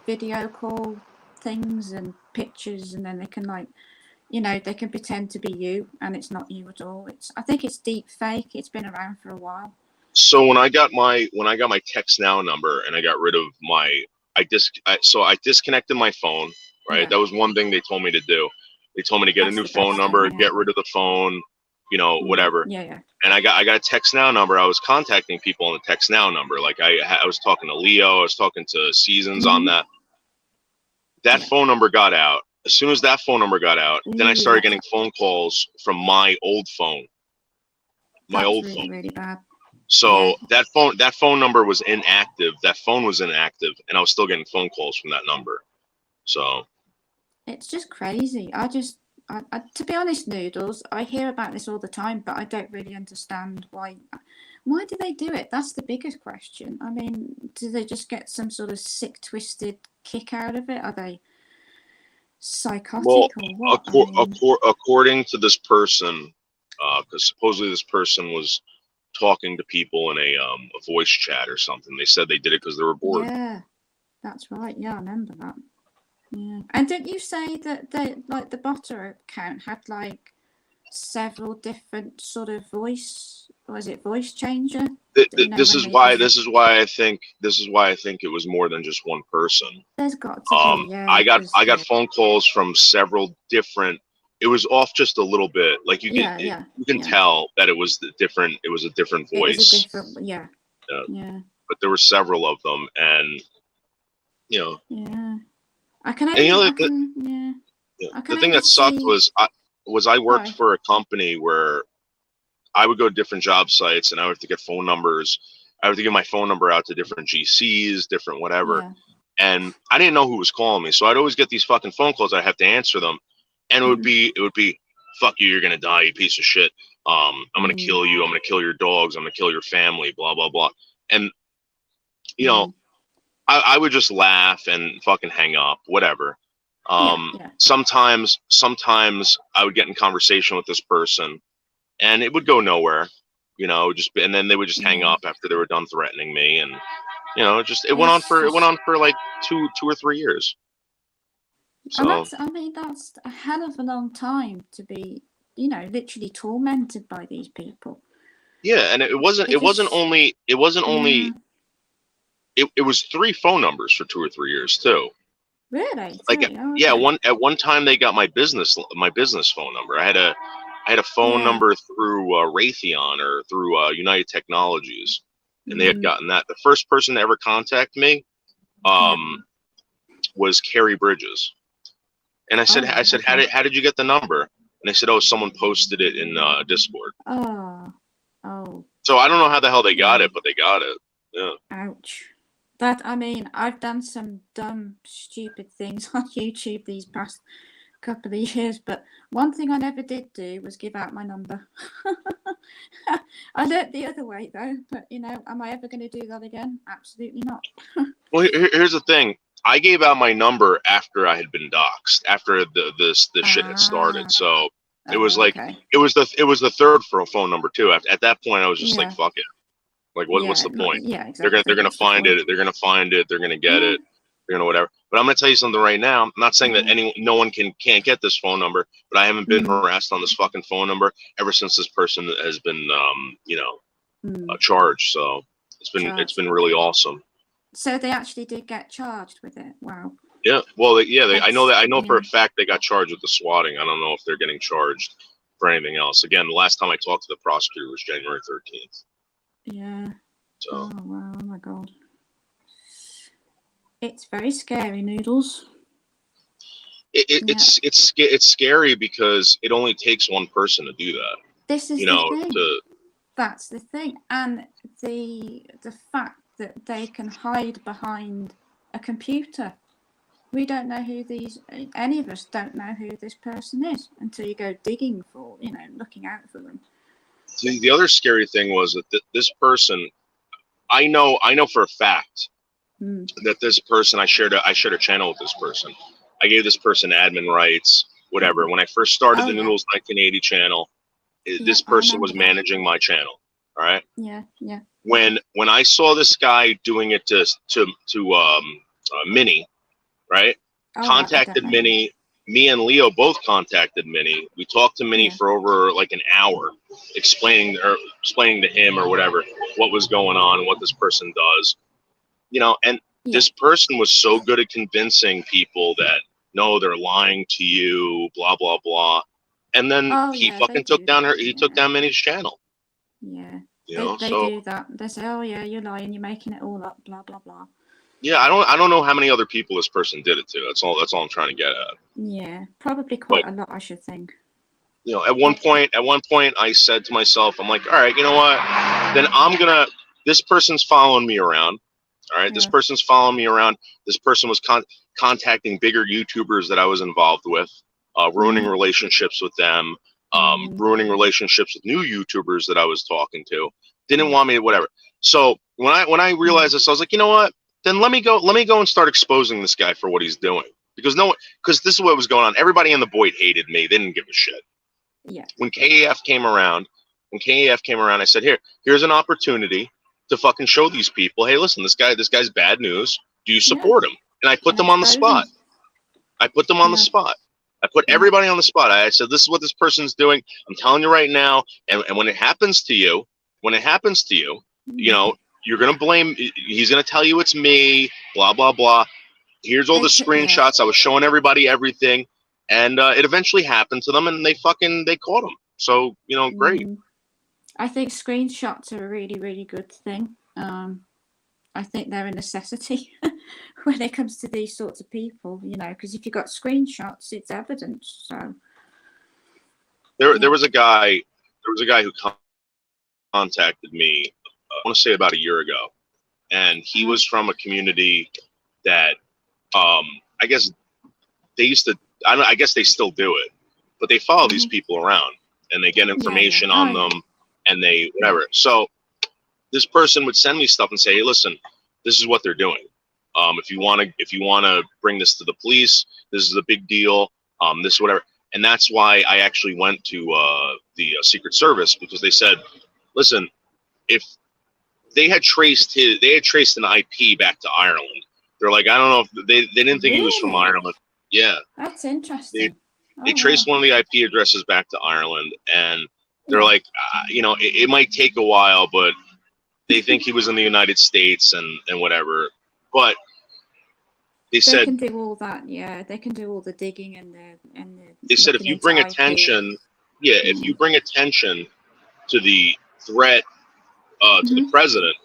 video call things and pictures, and then they can they can pretend to be you, and it's not you at all. I think it's deep fake. It's been around for a while. So when I got my text now number and I got rid of my I disconnected my phone, right? Yeah. That was one thing they told me to do. They told me to get a new phone number, get rid of the phone, whatever. Yeah. And I got a text now number. I was contacting people on the text now number. Like I was talking to Leo, I was talking to Seasons on that. That phone number got out. As soon as that phone number got out, then I started getting phone calls from my old phone. That's really, really bad. So that phone number was inactive. That phone was inactive, and I was still getting phone calls from that number. So it's just crazy. To be honest, Noodles, I hear about this all the time, but I don't really understand why. Why do they do it? That's the biggest question. I mean, do they just get some sort of sick, twisted kick out of it? Are they psychotic or what? According to this person, because supposedly this person was talking to people in a voice chat or something. They said they did it because they were bored. Yeah, that's right. Yeah, I remember that. Yeah, and didn't you say that the botter account had like several different sort of voice? Was it voice changer? This is why I think it was more than just one person. There's got to be, yeah. I got phone calls from several different. It was off just a little bit. Like you can tell that it was different. It was a different voice. It was a different, yeah. But there were several of them, and you know. Yeah. The thing that sucked was I worked for a company where I would go to different job sites and I would have to get phone numbers. I would have to give my phone number out to different GCs, different whatever. Yeah. And I didn't know who was calling me. So I'd always get these fucking phone calls. I'd have to answer them. And it would be, fuck you, you're going to die, you piece of shit. I'm going to kill you. I'm going to kill your dogs. I'm going to kill your family, blah, blah, blah. And, you know, I would just laugh and fucking hang up, whatever. Sometimes I would get in conversation with this person and it would go nowhere, you know, and then they would just hang up after they were done threatening me. And, you know, it went on for like two or 3 years. So, and that's a hell of a long time to be, you know, literally tormented by these people. Yeah. And it wasn't only it was 3 phone numbers for 2 or 3 years too. Really? Like, at one time they got my business phone number. I had a phone number through Raytheon or through United Technologies, and they had gotten that. The first person to ever contact me was Carrie Bridges, and I said, how did you get the number? And they said, oh, someone posted it in Discord. Oh. So I don't know how the hell they got it, but they got it. Yeah. Ouch. I mean, I've done some dumb, stupid things on YouTube these past couple of years, but one thing I never did do was give out my number. I learned the other way though, but you know, am I ever going to do that again? Absolutely not. Well, here's the thing. I gave out my number after I had been doxxed, after the shit had started. So it was it was the third phone number too. At that point, I was just like, fuck it. Like, what's the point? Yeah, exactly. They're gonna find it. They're gonna find it. They're gonna get it. They're gonna whatever. But I'm gonna tell you something right now. I'm not saying that no one can't get this phone number, but I haven't been harassed on this fucking phone number ever since this person has been charged. So it's been really awesome. So they actually did get charged with it. Wow. Yeah. Well, I know for a fact they got charged with the swatting. I don't know if they're getting charged for anything else. Again, the last time I talked to the prosecutor was January 13th. Yeah. So. Oh wow! Oh my god! It's very scary, Noodles. It's scary because it only takes one person to do that. This is the thing. That's the thing, and the fact that they can hide behind a computer. We don't know who any of us don't know who this person is until you go digging for, looking out for them. The other scary thing was that this person, I know for a fact that this person, I shared a channel with this person. I gave this person admin rights, whatever. When I first started the Noodles 1980 channel, this person was managing my channel. All right. Yeah. When I saw this guy doing it to Minnie, right? Contacted Minnie. Me and Leo both contacted Minnie. We talked to Minnie for over like an hour, explaining to him or whatever what was going on and what this person does. And this person was so good at convincing people that no, they're lying to you, blah blah blah. And then he took down Minnie's channel. Yeah. They do that. They say, "Oh yeah, you're lying. You're making it all up." Blah blah blah. Yeah, I don't know how many other people this person did it to. That's all I'm trying to get at. Yeah, probably quite a lot, I should think. At one point I said to myself, I'm like, all right, you know what? then this person's following me around. All right, this person's following me around. This person was contacting bigger YouTubers that I was involved with, ruining relationships with them, ruining relationships with new YouTubers that I was talking to. Didn't want me, whatever. So when I realized this, I was like, you know what? Then let me go and start exposing this guy for what he's doing. Because this is what was going on. Everybody in the Boyd hated me. They didn't give a shit. Yeah. When KAF came around, I said, here's an opportunity to fucking show these people, hey, listen, this guy's bad news. Do you support him? And I put them on the spot. I put them on the spot. I put everybody on the spot. I said, this is what this person's doing. I'm telling you right now. And when it happens to you, you know, you're going to blame, he's going to tell you it's me, blah, blah, blah. Here's all the screenshots. I was showing everybody everything. And it eventually happened to them, and they caught him. So, you know, great. I think screenshots are a really, really good thing. I think they're a necessity when it comes to these sorts of people, you know, because if you've got screenshots, it's evidence. So there was a guy who contacted me, I want to say about a year ago, and he was from a community that I guess they used to, I guess they still do it, but they follow these people around and they get information on them and they whatever. So this person would send me stuff and say, hey, listen, this is what they're doing. If you want to bring this to the police, this is a big deal. This whatever. And that's why I actually went to the Secret Service, because they said, listen, if they had traced an IP back to Ireland, they're like, I don't know if they didn't think he was from Ireland. Yeah. That's interesting. They traced one of the IP addresses back to Ireland, and they're like, you know, it might take a while, but they think he was in the United States and whatever. But they said can do all that. Yeah, they can do all the digging and they said if you bring attention, if you bring attention to the threat to the president,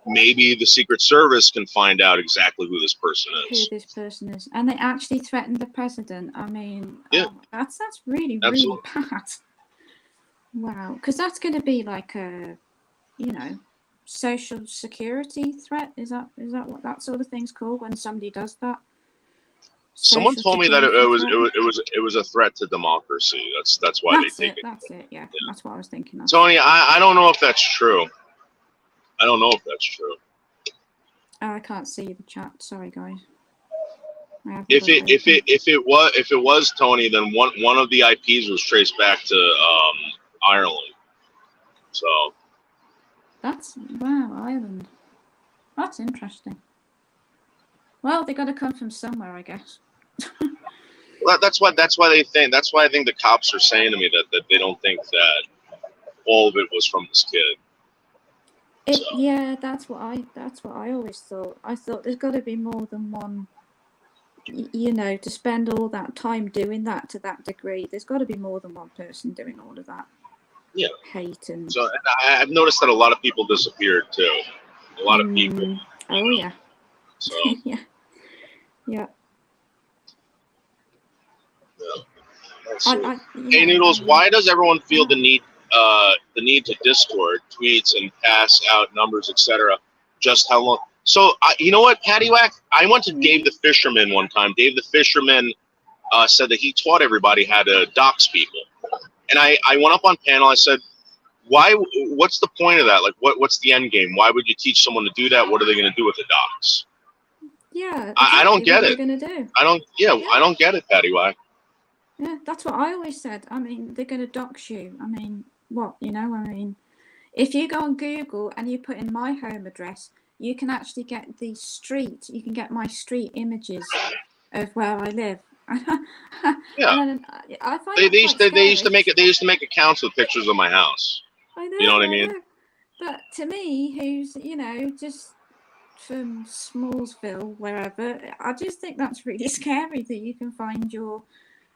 maybe the Secret Service can find out exactly who this person is. And they actually threatened the president. I mean, that's really, really bad. Wow, because that's going to be like a, you know, social security threat. Is that what that sort of thing's called when somebody does that? Someone told me that it was a threat to democracy. That's why they take it. That's it. Yeah, that's what I was thinking of. Tony, I don't know if that's true. Oh, I can't see the chat. Sorry, guys. If it was Tony, then one of the IPs was traced back to Ireland. So Ireland. That's interesting. Well, they got to come from somewhere, I guess. Well, that's why they think. That's why I think the cops are saying to me that they don't think that all of it was from this kid. Yeah, that's what I always thought. I thought there's got to be more than one. You know, to spend all that time doing that to that degree, there's got to be more than one person doing all of that. Yeah. Hate and. So I've noticed that a lot of people disappeared too. A lot of people. Oh yeah. So. Yeah. Yeah. Hey Noodles, why does everyone feel the need to Discord tweets and pass out numbers, etc.? Just how long? So you know what, Paddywhack? I went to Dave the Fisherman one time. Dave the Fisherman said that he taught everybody how to dox people, and I went up on panel. I said, why? What's the point of that? Like, what's the end game? Why would you teach someone to do that? What are they going to do with the dox? Yeah, exactly. I don't get it. Gonna do. I don't get it, Paddywhack. Yeah, that's what I always said. I mean, they're going to dox you. I mean, what, you know, I mean, if you go on Google and you put in my home address, you can actually get the street. You can get my street images of where I live. Yeah. I find they used to make accounts with pictures of my house. I know. You know what I mean? But to me, who's, you know, just from Smallsville, wherever, I just think that's really scary that you can find your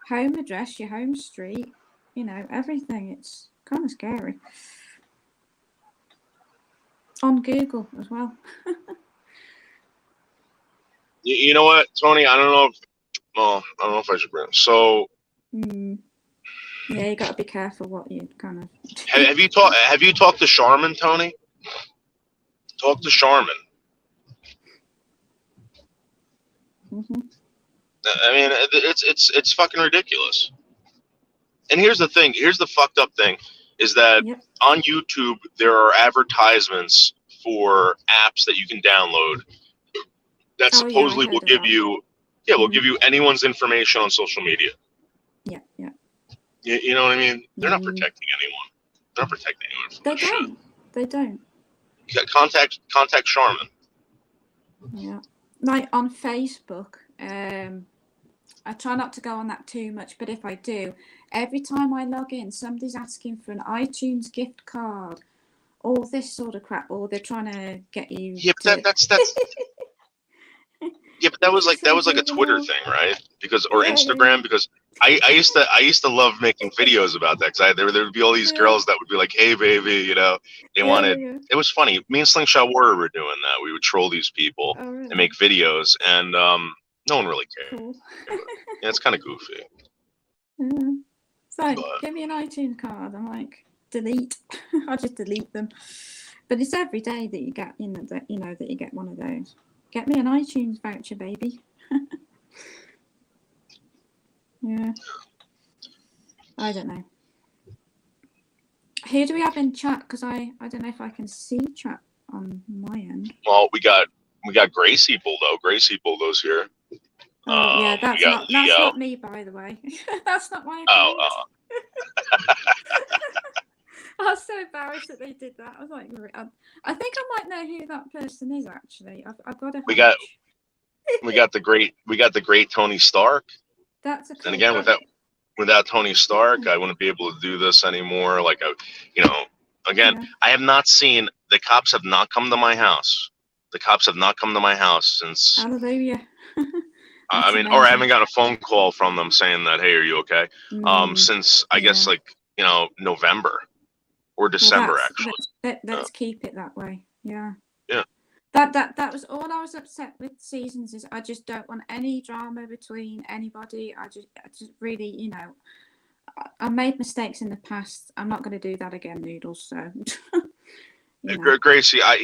home address, your home street, you know, everything. It's kind of scary. On Google as well. You know what, Tony? I don't know if I should bring it. So Yeah, you got to be careful what you kind of. Have you talked to Charmin, Tony? Talk to Charmin. Mm-hmm. I mean, it's fucking ridiculous. And here's the thing. Here's the fucked up thing, is that Yep. on YouTube there are advertisements for apps that you can download that Oh, yeah, I supposedly will heard of give that. you, will give you anyone's information on social media. Yeah, yeah. You know what I mean? They're not Mm. protecting anyone. They're not protecting anyone from They this shit. don't. They don't. You got contact Charmin. Yeah. Like on Facebook, I try not to go on that too much, but if I do, every time I log in, somebody's asking for an iTunes gift card, all this sort of crap, or they're trying to get you. Yeah, but that's yeah, but that was like a Twitter thing, right? Because or Yeah, Instagram, yeah. because I used to love making videos about that, because there would be all these girls that would be like, hey baby, you know, they wanted. Yeah. It was funny. Me and Slingshot Warrior were doing that. We would troll these people Oh, really? and make videos, and no one really cared. Cool. Yeah, it's kind of goofy. Yeah. It's like, But- give me an iTunes card. I'm like, delete. I just delete them. But it's every day that you get, that you get one of those. Get me an iTunes voucher, baby. Yeah. I don't know. Who do we have in chat? Because I don't know if I can see chat on my end. Well, we got Gracie Bulldo. Gracie Bulldo's here. Oh, yeah, we got that's Leo. not me, by the way. That's not my account. Oh. I was so embarrassed that they did that. I was like, I think I might know who that person is. Actually, I've got a. We got the great Tony Stark. That's a. And again, without Tony Stark, I wouldn't be able to do this anymore. Like, again, Yeah. I have not seen, the cops have not come to my house. The cops have not come to my house since. Hallelujah. I mean, That's or I amazing. haven't got a phone call from them saying that, hey, are you okay? Since I guess yeah. like November or December, Well, actually. let's keep it that way. Yeah. Yeah. That was all I was upset with Seasons, is I just don't want any drama between anybody. I just really, I made mistakes in the past. I'm not going to do that again, Noodles. So. Gracie, I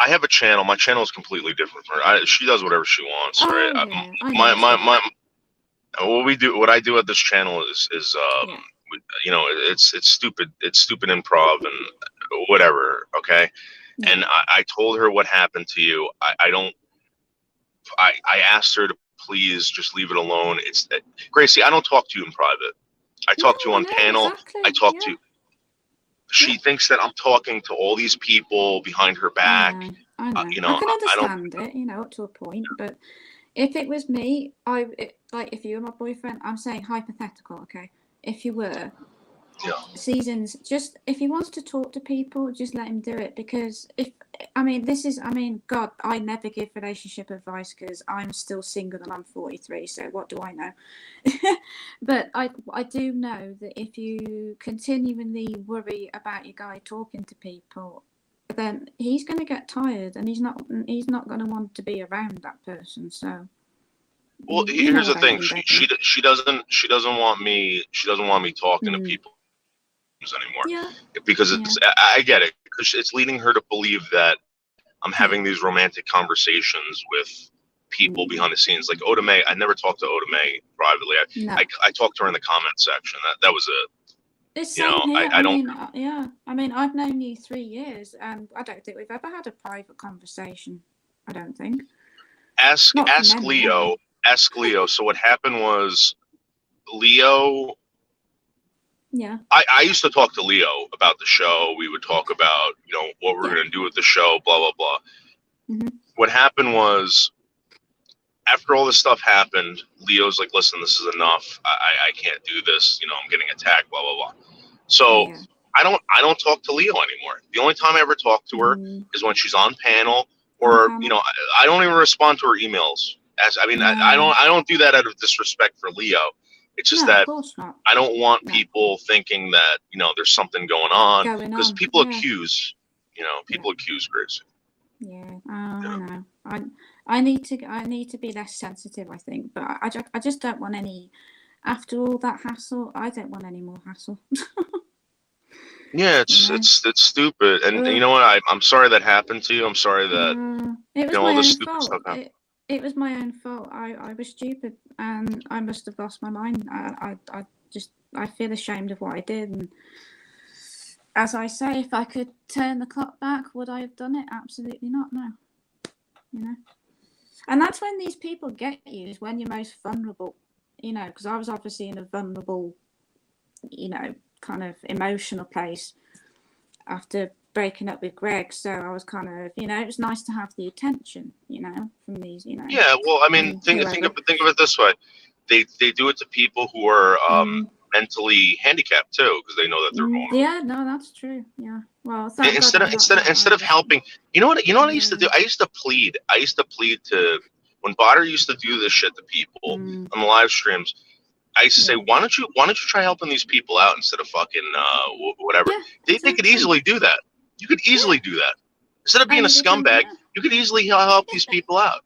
have a channel. My channel is completely different from her. She does whatever she wants, Oh, right? yeah. I know. What I do at this channel is it's stupid. It's stupid improv and whatever. Okay. Yeah. And I told her what happened to you. I asked her to please just leave it alone. It's Gracie, I don't talk to you in private. I talk to you on panel. Exactly. I talk to you. She thinks that I'm talking to all these people behind her back. I know. I can understand it, up to a point. But if it was me, like if you were my boyfriend, I'm saying hypothetical, okay? If you were, Seasons, just if he wants to talk to people, just let him do it. Because God, I never give relationship advice because I'm still single and I'm 43. So what do I know? But I do know that if you continually worry about your guy talking to people, then he's going to get tired and he's not going to want to be around that person. So. Well, here's the thing. She doesn't want me talking to people anymore. Yeah. Because I get it, because it's leading her to believe that I'm having these romantic conversations with people behind the scenes. Like Oda May, I never talked to Oda May privately. I talked to her in the comment section. That was it. It's same here. I don't. I've known you 3 years, and I don't think we've ever had a private conversation. I don't think. Ask Leo. Ask Leo. So what happened was, Leo. Yeah. I used to talk to Leo about the show. We would talk about, what we're going to do with the show, blah, blah, blah. Mm-hmm. What happened was, after all this stuff happened, Leo's like, listen, this is enough. I can't do this. I'm getting attacked, blah, blah, blah. So I don't talk to Leo anymore. The only time I ever talk to her is when she's on panel, or, I don't even respond to her emails. I don't do that out of disrespect for Leo. It's just that I don't want people thinking that, there's something going on, because people accuse, accuse Gracie. Yeah, I know. I need to be less sensitive, I think, but I just don't want any after all that hassle, I don't want any more hassle. Yeah, You know? it's stupid, and you Ugh. know what? I'm sorry that happened to you. I'm sorry that It was all my this own stupid fault. stuff happened. It was my own fault. I was stupid, and I must have lost my mind. I feel ashamed of what I did, and as I say, if I could turn the clock back, would I have done it? Absolutely not. No. You know, and that's when these people get you, is when you're most vulnerable. You know, because I was obviously in a vulnerable, you know, kind of emotional place after breaking up with Greg. So I was kind of, you know, it was nice to have the attention, you know, from these, you know. Yeah, well, I mean, think of it this way: they do it to people who are mentally handicapped too, because they know that they're vulnerable. Yeah, no, that's true. Yeah. Well, thank God Instead of helping, you know what I used to do? I used to plead. To when Botter used to do this shit to people on the live streams. I used to say, why don't you try helping these people out instead of fucking whatever? Yeah, They could easily do that. You could easily do that instead of being a scumbag. You could easily help these people out.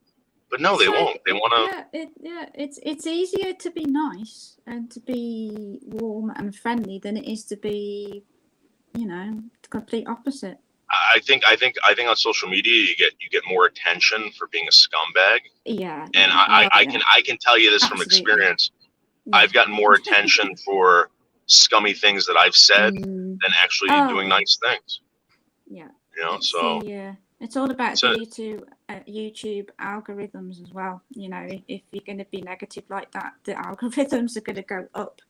But no, it's they like, won't. They want to. It's easier to be nice and to be warm and friendly than it is to be, you know, the complete opposite. I think on social media you get more attention for being a scumbag. Yeah. And I can tell you this from experience. Yeah. I've gotten more attention for scummy things that I've said than actually doing nice things. Yeah. You know, it's all about the YouTube algorithms as well. You know, if you're going to be negative like that, the algorithms are going to go up,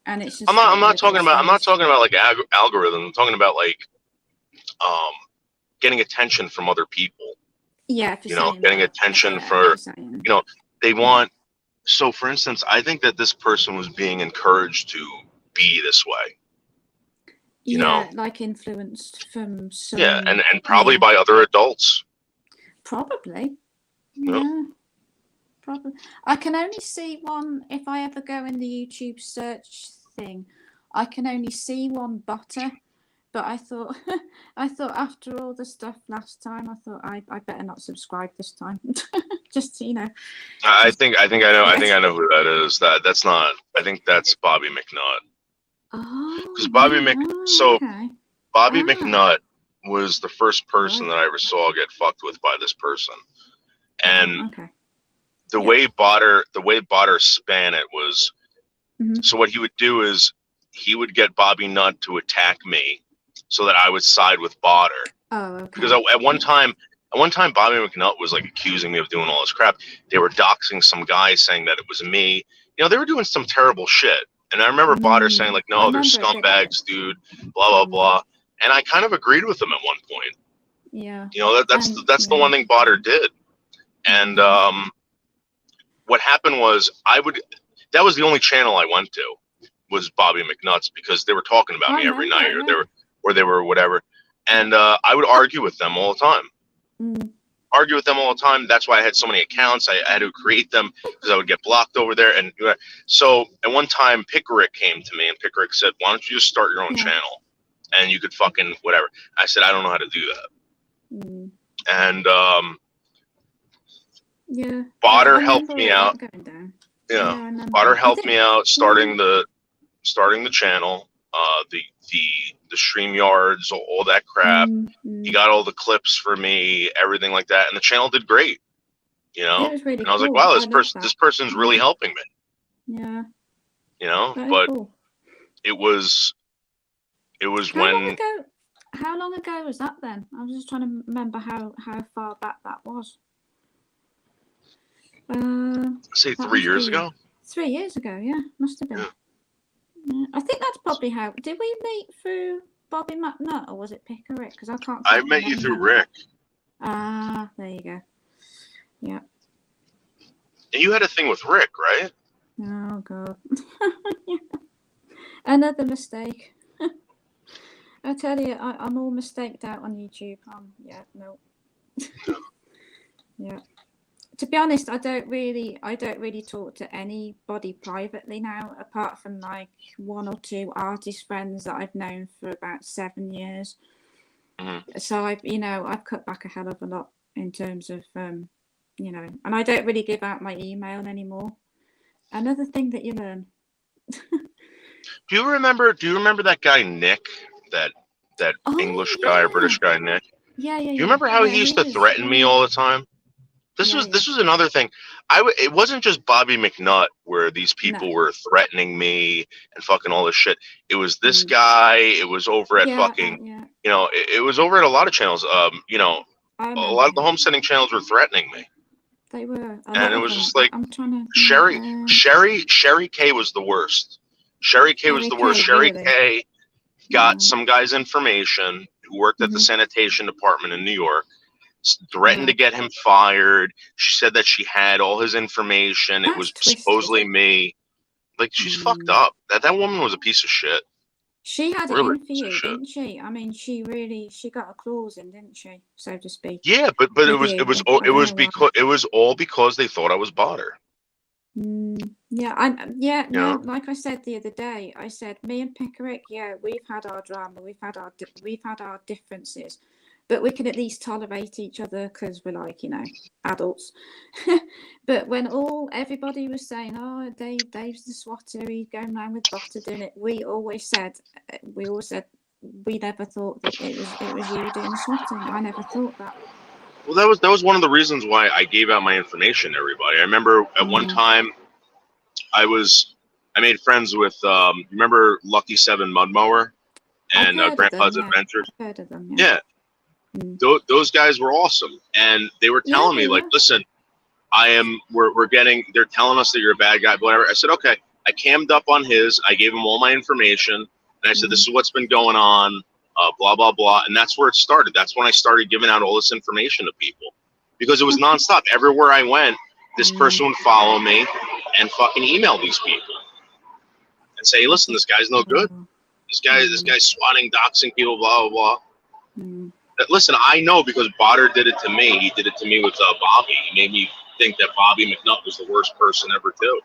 and it's just. I'm not talking about like algorithm. I'm talking about like getting attention from other people. Yeah, you know, getting attention for you know they want. So, for instance, I think that this person was being encouraged to be this way. You know, like influenced from some. Yeah, and probably by other adults. Probably. Yeah. Probably. I can only see one if I ever go in the YouTube search thing. I can only see one Botter, but I thought after all the stuff last time, I thought I better not subscribe this time. Just you know. I think I know who that is. That's not. I think that's Bobby McNutt. Oh. Because Bobby McNutt was the first person that I ever saw get fucked with by this person, and the way Botter span it was. So what he would do is he would get Bobby Nutt to attack me, so that I would side with Botter. Oh, okay. Because at one time, Bobby McNutt was like accusing me of doing all this crap. They were doxing some guy, saying that it was me. You know, they were doing some terrible shit. And I remember Botter saying like, "No, they're scumbags, dude." Blah blah blah. And I kind of agreed with him at one point. Yeah. You know, that's the one thing Botter did. And what happened was that was the only channel I went to was Bobby McNutt's, because they were talking about me every night, or they were whatever. And I would argue with them all the time. That's why I had so many accounts. I had to create them because I would get blocked over there. And so at one time, Pickerick came to me, and Pickerick said, "Why don't you just start your own channel, and you could fucking whatever." I said, "I don't know how to do that." And Botter helped me out. Yeah, Botter helped me out starting the channel. The StreamYards, all that crap. He got all the clips for me, everything like that, and the channel did great. You know, really and I was like, "Wow, this person's really helping me." Yeah. You know, but it was How long ago was that then? I was just trying to remember how far back that was. Say 3 years ago. 3 years ago, yeah, must have been. Yeah, I think that's probably how. Did we meet through Bobby McNutt, or was it Pickerick? Because I can't. I met you through Rick. Ah, there you go. Yeah. And you had a thing with Rick, right? Oh God. Another mistake. I tell you, I'm all mistaked out on YouTube. No. Yeah. To be honest, I don't really talk to anybody privately now, apart from like one or two artist friends that I've known for about 7 years. So I've cut back a hell of a lot in terms of and I don't really give out my email anymore. Another thing that you learn. Do you remember that guy Nick, that Oh English guy or British guy Nick? yeah, yeah, Do you yeah, remember how he yeah. used He to was, threaten me all the time? This yeah, was another thing. It wasn't just Bobby McNutt where these no, people were threatening me and fucking all this shit. It was this mm, guy. It was over at yeah, fucking, yeah. it was over at a lot of channels. I A remember lot of the him. homesteading channels were threatening me, They were a and lot it of was them. just like I'm trying to think. Sherry K was the worst. Sherry K was Harry the worst. Kay, Sherry really. K got Right. some guy's information who worked at the Mm-hmm. sanitation department in New York, threatened to Right. get him fired. She said that she had all his information. It That's was twisted. supposedly me. Like, she's fucked Mm. up. That woman was a piece of shit. She had it Really, in for piece of you, shit. didn't she? I mean, she got her claws in, didn't she, so to speak, Yeah, but with you. I it don't was know why. all because they thought I was Botter. Yeah, You no, know? like I said the other day, I said me and Pickerick, yeah, we've had our drama, we've had our differences, but we can at least tolerate each other because we're like, adults. But when everybody was saying, oh, Dave's the swatter, he's going around with Botter doing it, we always said we never thought that it was you doing the swatting. I never thought that. Well, that was one of the reasons why I gave out my information to everybody. I remember at one time I made friends with remember Lucky 7 Mudmower I've and heard of them, Grandpa's yeah. Adventures. I've heard of them, yeah. Yeah, those guys were awesome, and they were Yeah, telling they me like, were. listen, they're telling us that you're a bad guy, whatever. I said, okay. I cammed up on his. I gave him all my information, and I said, this is what's been going on, blah blah blah, and that's where it started. That's when I started giving out all this information to people because it was nonstop. Everywhere I went, this person would follow me and fucking email these people and say, hey, listen, this guy's no good. This guy's swatting, doxing people, blah blah blah. But listen, I know because Botter did it to me. He did it to me with Bobby. He made me think that Bobby McNutt was the worst person ever too.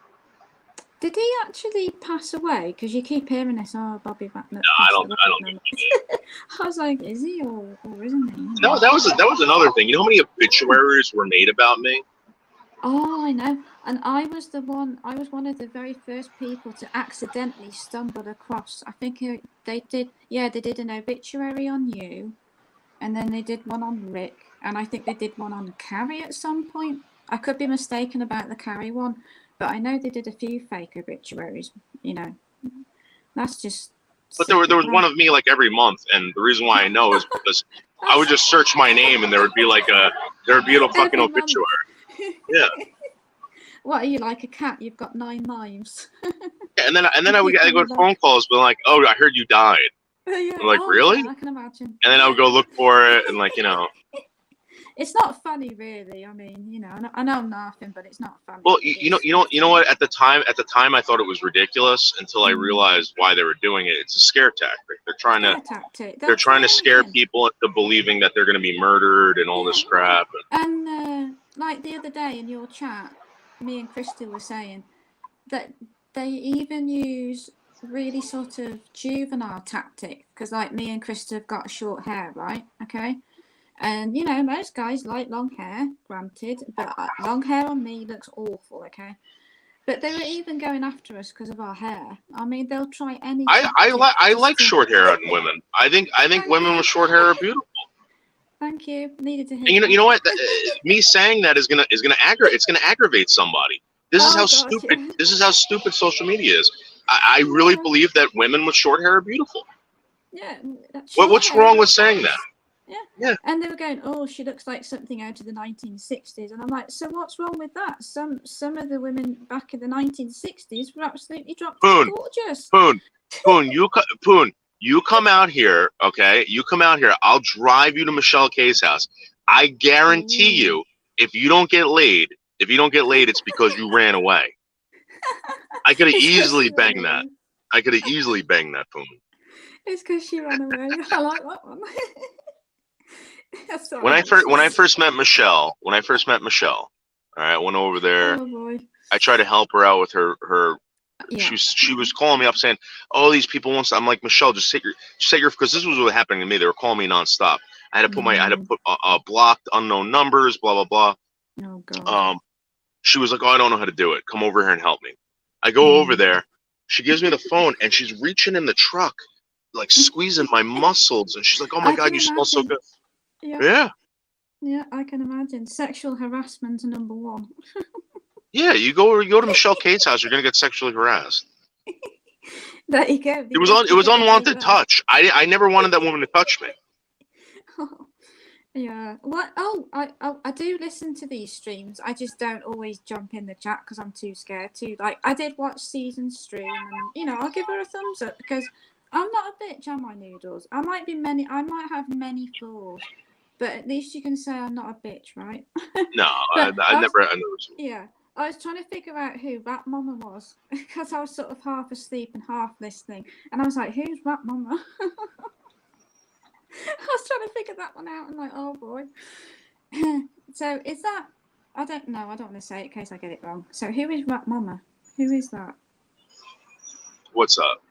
Did he actually pass away? Because you keep hearing this, oh, Bobby McNutt. No, I don't think he did. I was like, is he or isn't he? No, that was another thing. You know how many obituaries were made about me? Oh, I know. And I was one of the very first people to accidentally stumble across. I think they did an obituary on you, and then they did one on Rick, and I think they did one on Carrie at some point. I could be mistaken about the Carrie one, but I know they did a few fake obituaries. That's just. But there was one of me like every month, and the reason why I know is because I would just search my name, and there would be a fucking obituary. Yeah. What are you, like a cat? You've got 9 lives. And then I would get phone calls, being like, "Oh, I heard you died." Yeah. I'm like, really? Yeah, I can imagine. And then I would go look for it, and It's not funny, really. I mean, I know I'm laughing, but it's not funny. Well, you know what? At the time, I thought it was ridiculous until I realized why they were doing it. It's a scare tactic. They're trying to scare people into believing that they're going to be murdered and all this crap. And like the other day in your chat, me and Christy were saying that they even use really sort of juvenile tactic because, like, me and Christy have got short hair, right? Okay. And, most guys like long hair, granted, but long hair on me looks awful, okay? But they were even going after us because of our hair. I mean, they'll try any. I like short hair on women. I think women with short hair are beautiful. Thank you. Needed to hear. And you know what? Me saying that is gonna aggravate somebody. This is how stupid. Yeah. This is how stupid social media is. I really believe that women with short hair are beautiful. Yeah. What's wrong with saying that? Yeah. And they were going, oh, she looks like something out of the 1960s. And I'm like, so what's wrong with that? Some of the women back in the 1960s were absolutely gorgeous. Poon, you come out here, okay? You come out here. I'll drive you to Michelle K's house. I guarantee you, if you don't get laid, it's because you ran away. I could have easily banged that. Poon. It's because she ran away. I like that one. When I first met Michelle, all right, I went over there. Oh boy. I tried to help her out with her. Yeah. She was calling me up saying, "Oh, these people won't stop." I'm like, Michelle, just set your because this was what happened to me. They were calling me nonstop. I had to put blocked unknown numbers, blah blah blah. Oh god. She was like, "Oh, I don't know how to do it. Come over here and help me." I go over there. She gives me the phone, and she's reaching in the truck, like squeezing my muscles, and she's like, "Oh my I God, can you smell so imagine. good." Yeah, Yeah, yeah, I can imagine. Sexual harassment #1. yeah. You go to Michelle Kate's house, you're gonna get sexually harassed. There you go. It Because was they get unwanted that. touch. I never wanted that woman to touch me. Yeah. What? Oh, I do listen to these streams. I just don't always jump in the chat because I'm too scared to. Like, I did watch Season's stream, and I'll give her a thumbs up because I'm not a bitch, am I, Noodles? I might have many flaws, but at least you can say I'm not a bitch, right? No, But I never. yeah, I was trying to figure out who Rat Mama was because I was sort of half asleep and half listening, and I was like, "Who's Rat Mama?" I was trying to figure that one out. I'm like, "Oh boy." So is that? I don't know. I don't want to say it in case I get it wrong. So who is Rat Mama? Who is that? What's up?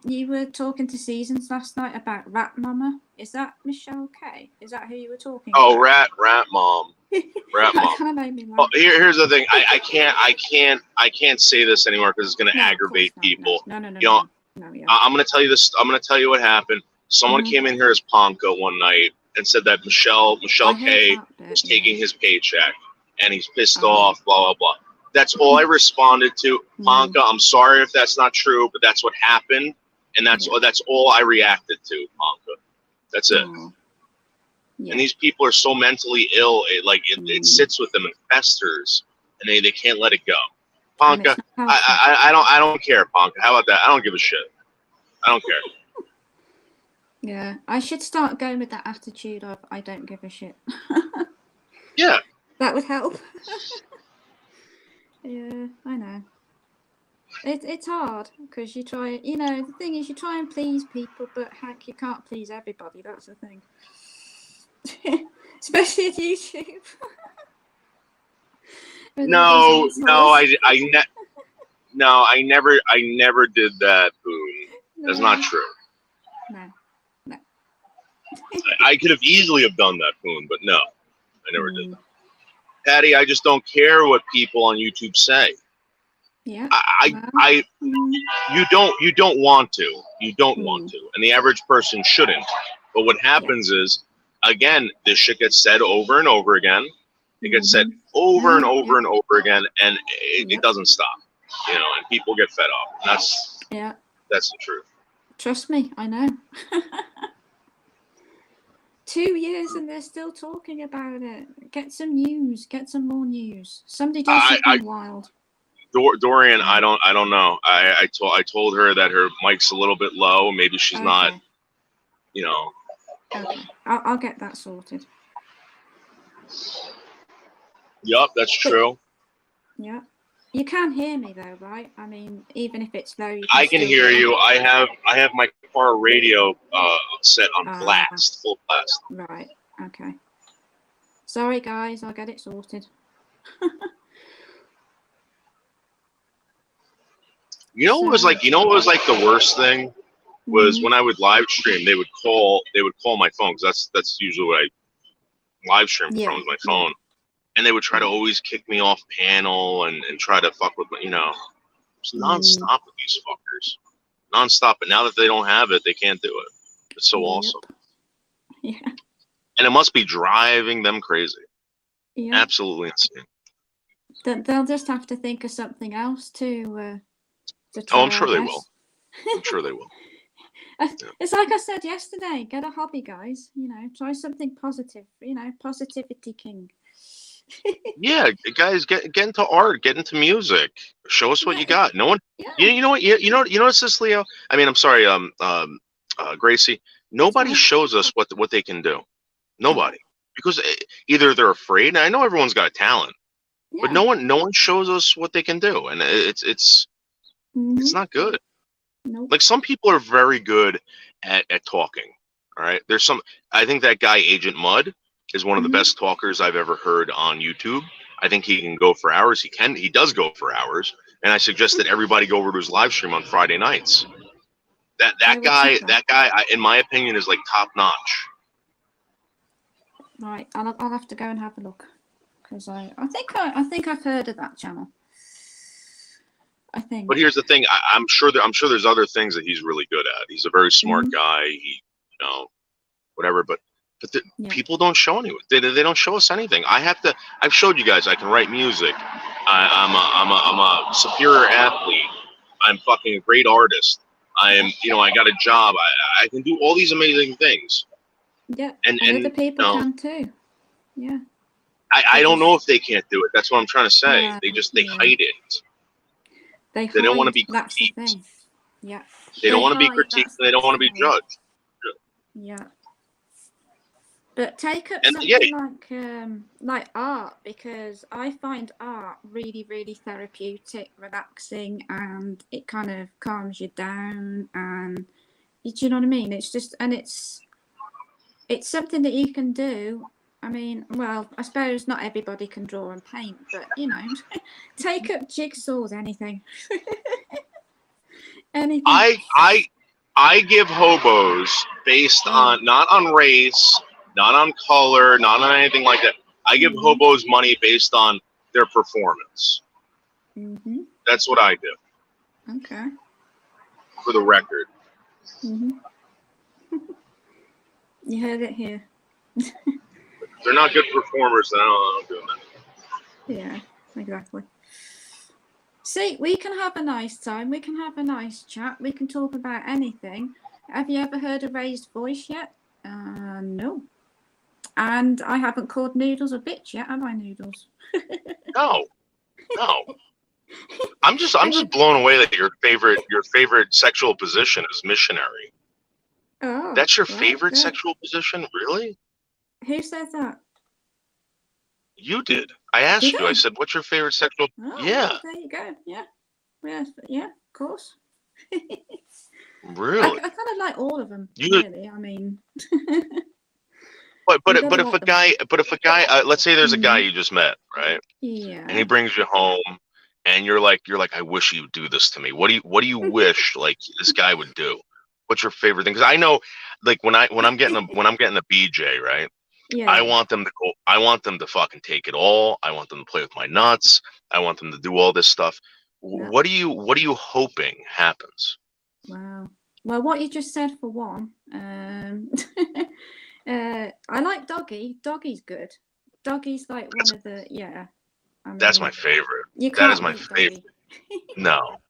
You were talking to Seasons last night about Rat Mama. Is that Michelle K? Is that who you were talking about? Oh, rat mom. Rat That mom. kind of made me laugh. Oh, here's the thing. I can't say this anymore because it's gonna No, of aggravate course not. people. No, yeah. I'm gonna tell you this. I'm gonna tell you what happened. Someone Mhm. came in here as Ponka one night and said that Michelle I heard K that bit, was taking yeah. his paycheck and he's pissed Oh. off. Blah blah blah. That's all I responded to. Ponka, I'm sorry if that's not true, but that's what happened, and that's all I reacted to. Ponka. That's it. Oh. Yeah. And these people are so mentally ill, it sits with them and festers, and they can't let it go. Ponka, I don't care, Ponka. How about that? I don't give a shit. I don't care. Yeah, I should start going with that attitude of I don't give a shit. Yeah. That would help. Yeah, I know. It's hard because you try, the thing is you try and please people, but heck, you can't please everybody. That's the thing. Especially at YouTube. No, I never did that, Boone. That's not true. No. I could have easily have done that, Boone, but no, I never did that. Patty, I just don't care what people on YouTube say. Yeah. You don't want to. You don't want to. And the average person shouldn't. But what happens is, again, this shit gets said over and over again. It gets said over and over and over again, and it doesn't stop. And people get fed up. That's the truth. Trust me, I know. 2 years and they're still talking about it. Get some news. Get some more news. Somebody do something wild. Dorian, I don't know. I told her that her mic's a little bit low. Maybe she's not. Okay, I'll get that sorted. Yup, that's true. Yeah, you can hear me though, right? I mean, even if it's low, I can hear you. I have my car radio set on blast, full blast. Right. Okay. Sorry, guys. I'll get it sorted. What was like the worst thing was when I would live stream. They would call my phone because that's usually what I live stream from with my phone, and they would try to always kick me off panel and try to fuck with me. It's nonstop with these fuckers, nonstop. But now that they don't have it, they can't do it. It's so awesome. Yeah. And it must be driving them crazy. Yeah. Absolutely insane. They'll just have to think of something else to I'm sure they will. I'm sure they will. It's like I said yesterday, get a hobby, guys. Try something positive. Positivity king. Yeah, guys, get into art, get into music. Show us what you got. No one, you know what, you know what's this, Leo? I mean, I'm sorry, Gracie. Nobody shows us what they can do. Nobody, because either they're afraid. And I know everyone's got a talent, but no one shows us what they can do, and it's not good. Nope. Like, some people are very good at talking. All right, I think that guy Agent Mud is one of the best talkers I've ever heard on YouTube. I think he can go for hours. He does go for hours, and I suggest that everybody go over to his live stream on Friday nights. That guy, in my opinion, is like top notch. Right, I'll have to go and have a look because I think I've heard of that channel. I think. But here's the thing: I'm sure there's other things that he's really good at. He's a very smart guy. He, whatever. But people don't show anything. They don't show us anything. I've showed you guys I can write music. I'm a superior athlete. I'm fucking a great artist. I got a job. I can do all these amazing things. Yeah, and other people can too. Yeah. I don't know if they can't do it. That's what I'm trying to say. They hide it. They don't want to be critiqued. That's the thing. Yeah. They don't want to be critiqued. And they don't want to be judged. Yeah. But take up something like art, because I find art really, really therapeutic, relaxing, and it kind of calms you down. And do you know what I mean? It's just, and it's something that you can do. I mean, well, I suppose not everybody can draw and paint, but take up jigsaws, anything. Anything. I give hobos based on not on race, not on color, not on anything like that. I give hobos money based on their performance. Mm-hmm. That's what I do. Okay. For the record. Mm-hmm. You heard it here. If they're not good performers, then I don't do that. Yeah, exactly. See, we can have a nice time. We can have a nice chat. We can talk about anything. Have you ever heard a raised voice yet? No. And I haven't called Noodles a bitch yet, have I, Noodles? No. I'm just blown away that your favorite sexual position is missionary. Oh, that's your favorite sexual position, really? Who said that? You did. I asked you. I said, "What's your favorite sexual?" Oh, yeah. There you go. Yeah. Yeah. Of course. Really? I kind of like all of them. Really. I mean. But if a guy, let's say there's a guy you just met, right? Yeah. And he brings you home, and you're like, I wish he would do this to me. What do you wish like this guy would do? What's your favorite thing? Because I know, like when I'm getting a BJ, right? Yeah. I want them to go. I want them to fucking take it all. I want them to play with my nuts. I want them to do all this stuff. Yeah. What are you hoping happens? Wow. Well, what you just said for one. I like Doggy. Doggy's good. Doggy's like one of the I mean, that's my favorite. That is my favorite. No,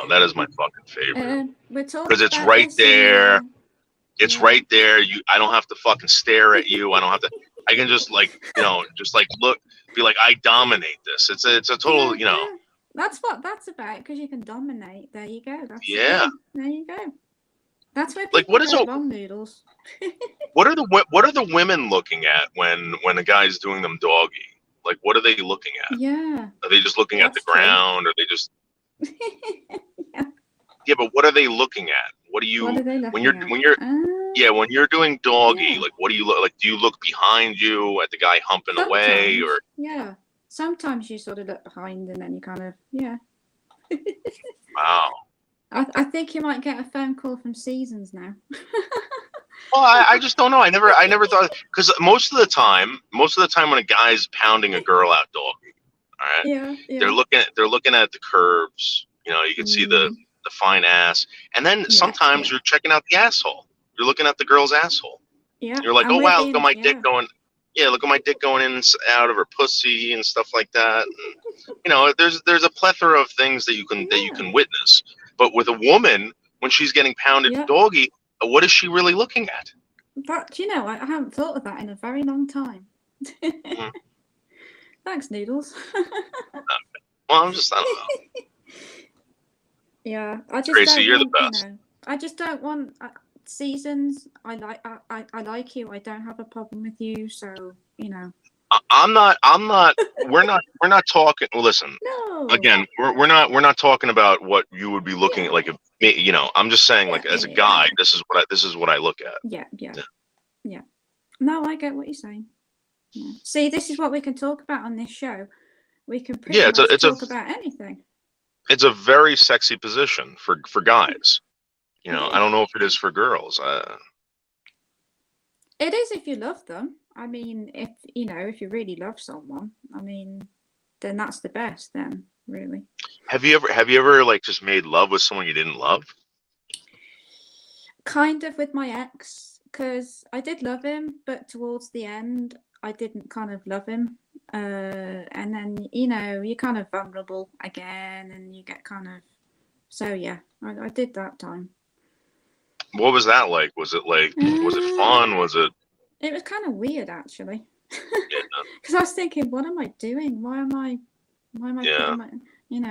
that is my fucking favorite. Because it's right there. It's right there. I don't have to fucking stare at you. I don't have to. I can just just look, be like, I dominate this. It's a total, That's what that's about, because you can dominate. There you go. That's there you go. That's where people go wrong, Noodles. What are the women looking at when a guy's doing them doggy? Like, what are they looking at? Yeah. Are they just looking at the ground? Or are they just? Yeah, but what are they looking at? What are they looking at? When you're doing doggy, like, what do you look like? Do you look behind you at the guy humping away, or? Yeah, sometimes you sort of look behind, and then you kind of Wow. I think you might get a phone call from Seasons now. Well, I just don't know. I never thought, because most of the time when a guy's pounding a girl out doggy, all right, they're looking at the curves. You can see the fine ass, and then sometimes you're checking out the asshole. You're looking at the girl's asshole. Yeah. You're like, oh wow, look at my dick going. Yeah, look at my dick going in and out of her pussy and stuff like that. And, there's a plethora of things that you can witness. But with a woman, when she's getting pounded doggy, what is she really looking at? But I haven't thought of that in a very long time. Mm-hmm. Thanks, Noodles. Well, I don't know. Yeah, I just Tracy, don't you're want, the best. I just don't want Seasons. I like you. I don't have a problem with you. So I'm not. We're not talking. Listen. No. Again, we're not talking about what you would be looking at. Like, I'm just saying, like, as a guy, this is what I look at. Yeah. No, I get what you're saying. Yeah. See, this is what we can talk about on this show. We can pretty much talk about anything. It's a very sexy position for guys. I don't know if it is for girls. It is if you love them. I mean, if you really love someone, I mean, then that's the best. Then really. Have you ever like just made love with someone you didn't love? Kind of with my ex, because I did love him, but towards the end, I didn't kind of love him. And then, you're kind of vulnerable again, and you get kind of. So, yeah, I did that time. What was that like? Was it fun? Was it? It was kind of weird, actually. Yeah. Because I was thinking, what am I doing? Why am I Yeah.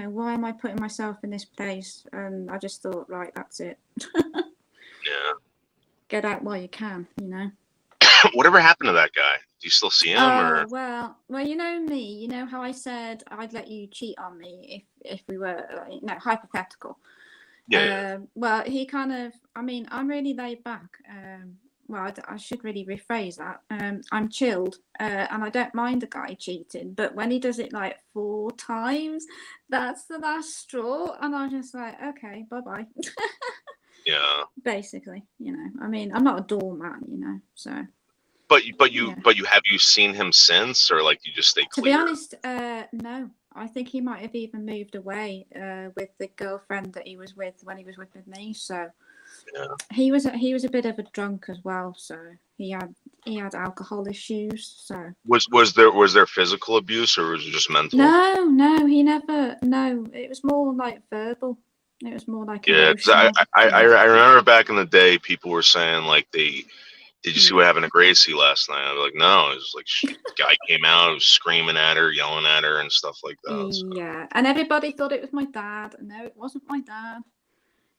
why am I putting myself in this place? And I just thought, right, that's it. Yeah. Get out while you can, Whatever happened to that guy? Do you still see him? Or well, you know me. You know how I said I'd let you cheat on me if we were, hypothetical. yeah. Well, he kind of. I mean, I'm really laid back. Well, I should really rephrase that. I'm chilled, and I don't mind a guy cheating. But when he does it like 4 times, that's the last straw, and I'm just like, okay, bye bye. Yeah. Basically, I mean, I'm not a doormat, so. But have you seen him since, or like you just stay clear? To be honest, no. I think he might have even moved away with the girlfriend that he was with when he was with me. So yeah. he was a bit of a drunk as well. So he had alcohol issues. So was there physical abuse, or was it just mental? No, he never. No, it was more like verbal. It was more like emotional. I remember back in the day, people were saying like did you see what happened to Gracie last night? I was like, no, it was like guy came out, was screaming at her, yelling at her, and stuff like that. So. Yeah, and everybody thought it was my dad. No, it wasn't my dad.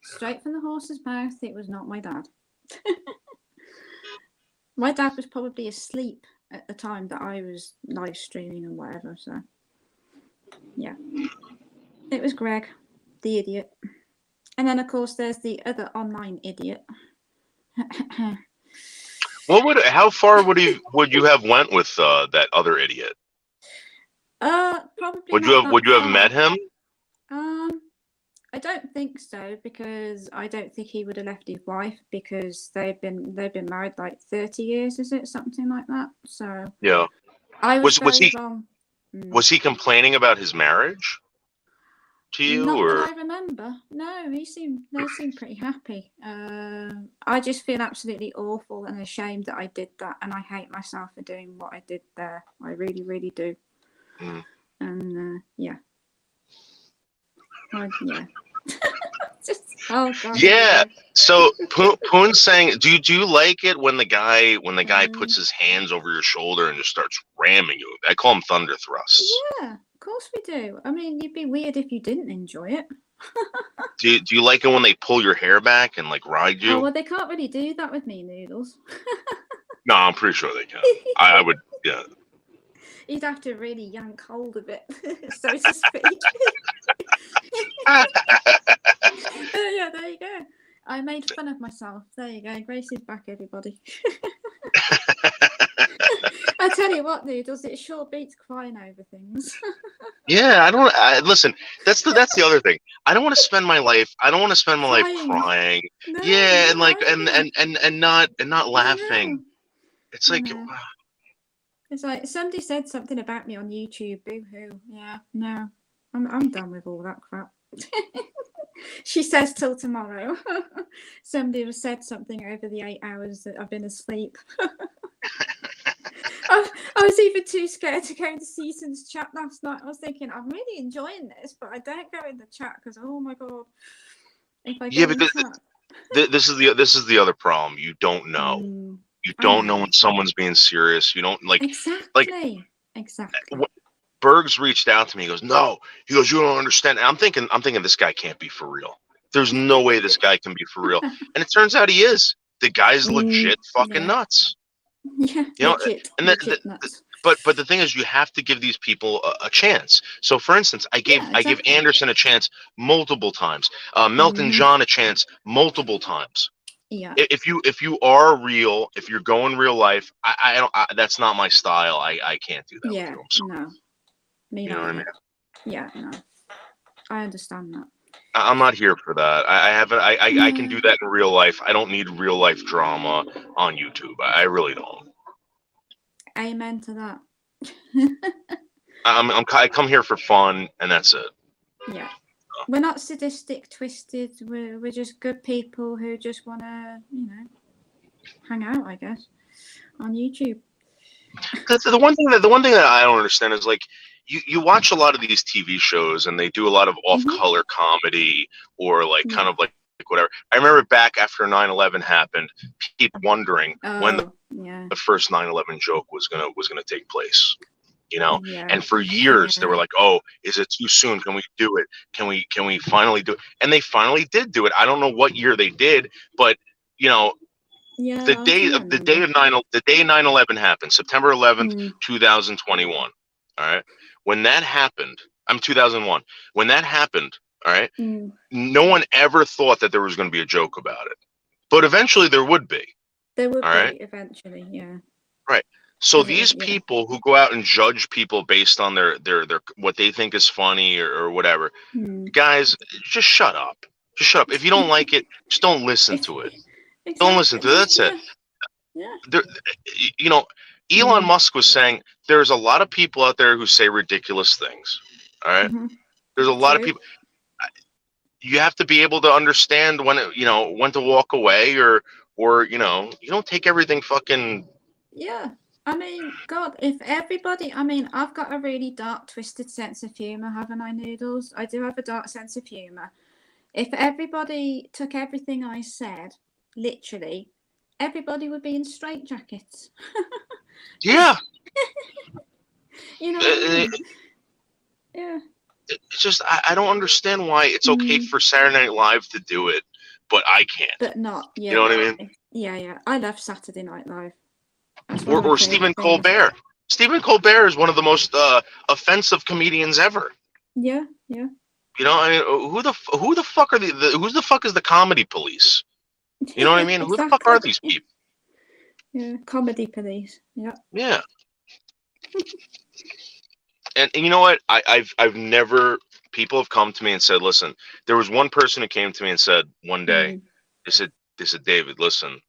Straight from the horse's mouth, it was not my dad. My dad was probably asleep at the time that I was live streaming and whatever. So, yeah, it was Greg, the idiot. And then, of course, there's the other online idiot. How far would you have went with that other idiot? Probably. Would you have met him? I don't think so, because I don't think he would have left his wife, because they've been married like 30 years, is it something like that? So yeah. Was he wrong. Was he complaining about his marriage to you? Not or? that I remember. No, they seemed pretty happy. I just feel absolutely awful and ashamed that I did that, and I hate myself for doing what I did there. I really, really do. And yeah. Yeah. Oh God. Yeah. So Poon's saying, do you like it when the guy puts his hands over your shoulder and just starts ramming you? I call them thunder thrusts. Yeah, of course we do. I mean, you'd be weird if you didn't enjoy it. Do you like it when they pull your hair back and like ride you? Oh well, they can't really do that with me, Noodles. No, I'm pretty sure they can. I would. Yeah. You'd have to really yank hold of it, so to speak. Yeah, there you go. I made fun of myself. There you go. Grace is back, everybody. I tell you what, Noodles, it sure beats crying over things. Yeah, listen. That's the other thing. I don't want to spend my life. Crying. No, yeah, and like and not laughing. It's like. It's like somebody said something about me on YouTube. Boo hoo. Yeah, no, I'm done with all that crap. She says till tomorrow. Somebody has said something over the 8 hours that I've been asleep. I was even too scared to go into Season's chat last night. I was thinking, I'm really enjoying this, but I don't go in the chat because, oh my God, if I go in the chat. This is the other problem. You don't know. You don't know when someone's being serious. You don't exactly. Berg's reached out to me. He goes, no. He goes, you don't understand. And I'm thinking this guy can't be for real. There's no way this guy can be for real. And it turns out he is. The guy's legit fucking nuts. Yeah, legit nuts. But the thing is, you have to give these people a chance. So, for instance, I give Anderson a chance multiple times. Meltin John a chance multiple times. Yeah. If you are real, if you're going real life, I don't. That's not my style. I can't do that. Yeah. With you. No. Me you know what I mean? Yeah. No. I understand that. I'm not here for that. I can do that in real life. I don't need real life drama on YouTube. I really don't. Amen to that. I come here for fun, and that's it. Yeah. We're not sadistic, twisted. We're just good people who just want to, hang out, I guess, on YouTube. The one thing that I don't understand is like you watch a lot of these TV shows and they do a lot of off-color comedy or like kind of like whatever. I remember back after 9/11 happened, people wondering when the first 9/11 joke was gonna take place. And for years they were like, "Oh, is it too soon? Can we do it? Can we finally do it?" And they finally did do it. I don't know what year they did, but the day of 9/11 happened, September 11th, 2021. All right, when that happened, I'm 2001. When that happened, all right, no one ever thought that there was going to be a joke about it, but eventually there would be. There would be eventually, yeah. Right. So these people who go out and judge people based on their what they think is funny or whatever, guys, just shut up. Just shut up. If you don't like it, just don't listen to it. Exactly. Don't listen to it. That's it. Yeah. Elon Musk was saying there's a lot of people out there who say ridiculous things. All right. There's a lot of people. You have to be able to understand when when to walk away or you don't take everything fucking. Yeah. I mean, God, if everybody, I've got a really dark, twisted sense of humor, haven't I, Noodles? I do have a dark sense of humor. If everybody took everything I said, literally, everybody would be in straitjackets. Yeah. What I mean? Yeah. It's just, I don't understand why it's okay for Saturday Night Live to do it, but I can't. But not, yeah. You know what I mean? Yeah. I love Saturday Night Live. Or Stephen Colbert. Stephen Colbert is one of the most offensive comedians ever. Yeah. I mean, who the fuck are who the fuck is the comedy police? You know what I mean? Exactly. Who the fuck are these people? Yeah, comedy police. Yeah. Yeah. And you know what? I've never. People have come to me and said, "Listen." There was one person who came to me and said one day, they said, "David, listen,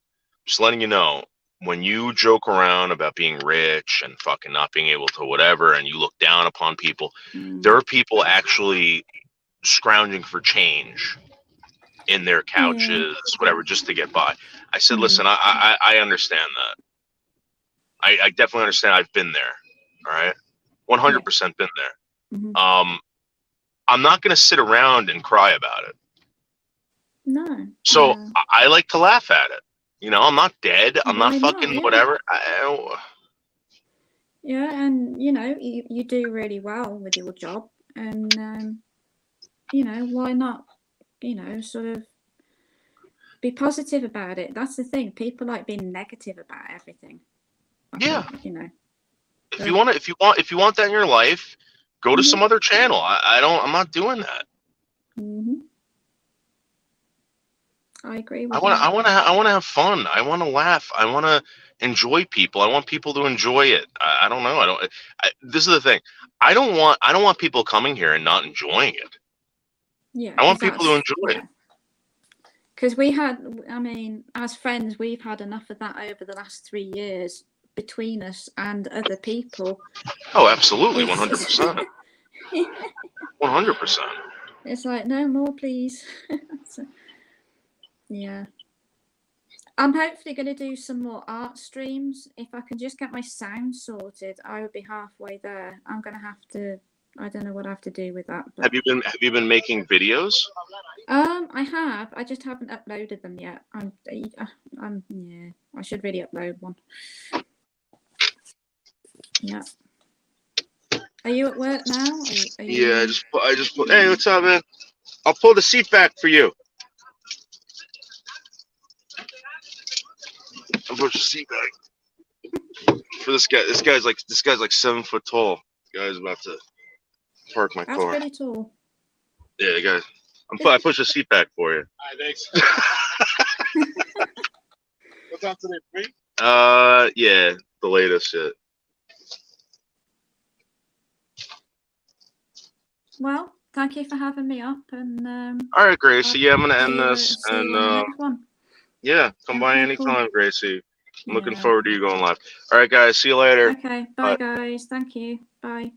just letting you know." When you joke around about being rich and fucking not being able to whatever, and you look down upon people, there are people actually scrounging for change in their couches, whatever, just to get by. I said, listen, I understand that. I definitely understand. I've been there. All right. 100% been there. I'm not going to sit around and cry about it. No. So I like to laugh at it. I'm not dead. I'm not fucking whatever. Yeah, and you do really well with your job, and why not? Sort of be positive about it. That's the thing. People like being negative about everything. Yeah. If you want that in your life, go to some other channel. I'm not doing that. I agree with I want to have fun. I want to laugh. I want to enjoy people. I want people to enjoy it. I don't know. This is the thing. I don't want people coming here and not enjoying it. Yeah. I want people to enjoy it. Because we had, as friends, we've had enough of that over the last 3 years between us and other people. Oh, absolutely. 100%. 100%. It's like, no more, please. Yeah. I'm hopefully going to do some more art streams. If I can just get my sound sorted, I would be halfway there. I'm going to have to, I don't know what I have to do with that. But... Have you been making videos? I have. I just haven't uploaded them yet. I should really upload one. Yeah. Are you at work now? Yeah, I just put. Hey, what's up, man? I'll pull the seat back for you. I'll push the seat back for this guy. This guy's like 7 foot tall. The guy's about to park my car. That's pretty tall. Yeah, guys. I push the seat back for you. All right, thanks. What's on today? Free? Yeah, the latest shit. Well, thank you for having me up, and all right, Gracie. Yeah, I'm gonna end this, and yeah, come by anytime, cool. Gracie. I'm looking forward to you going live. All right, guys. See you later. Okay, bye, guys. Thank you. Bye.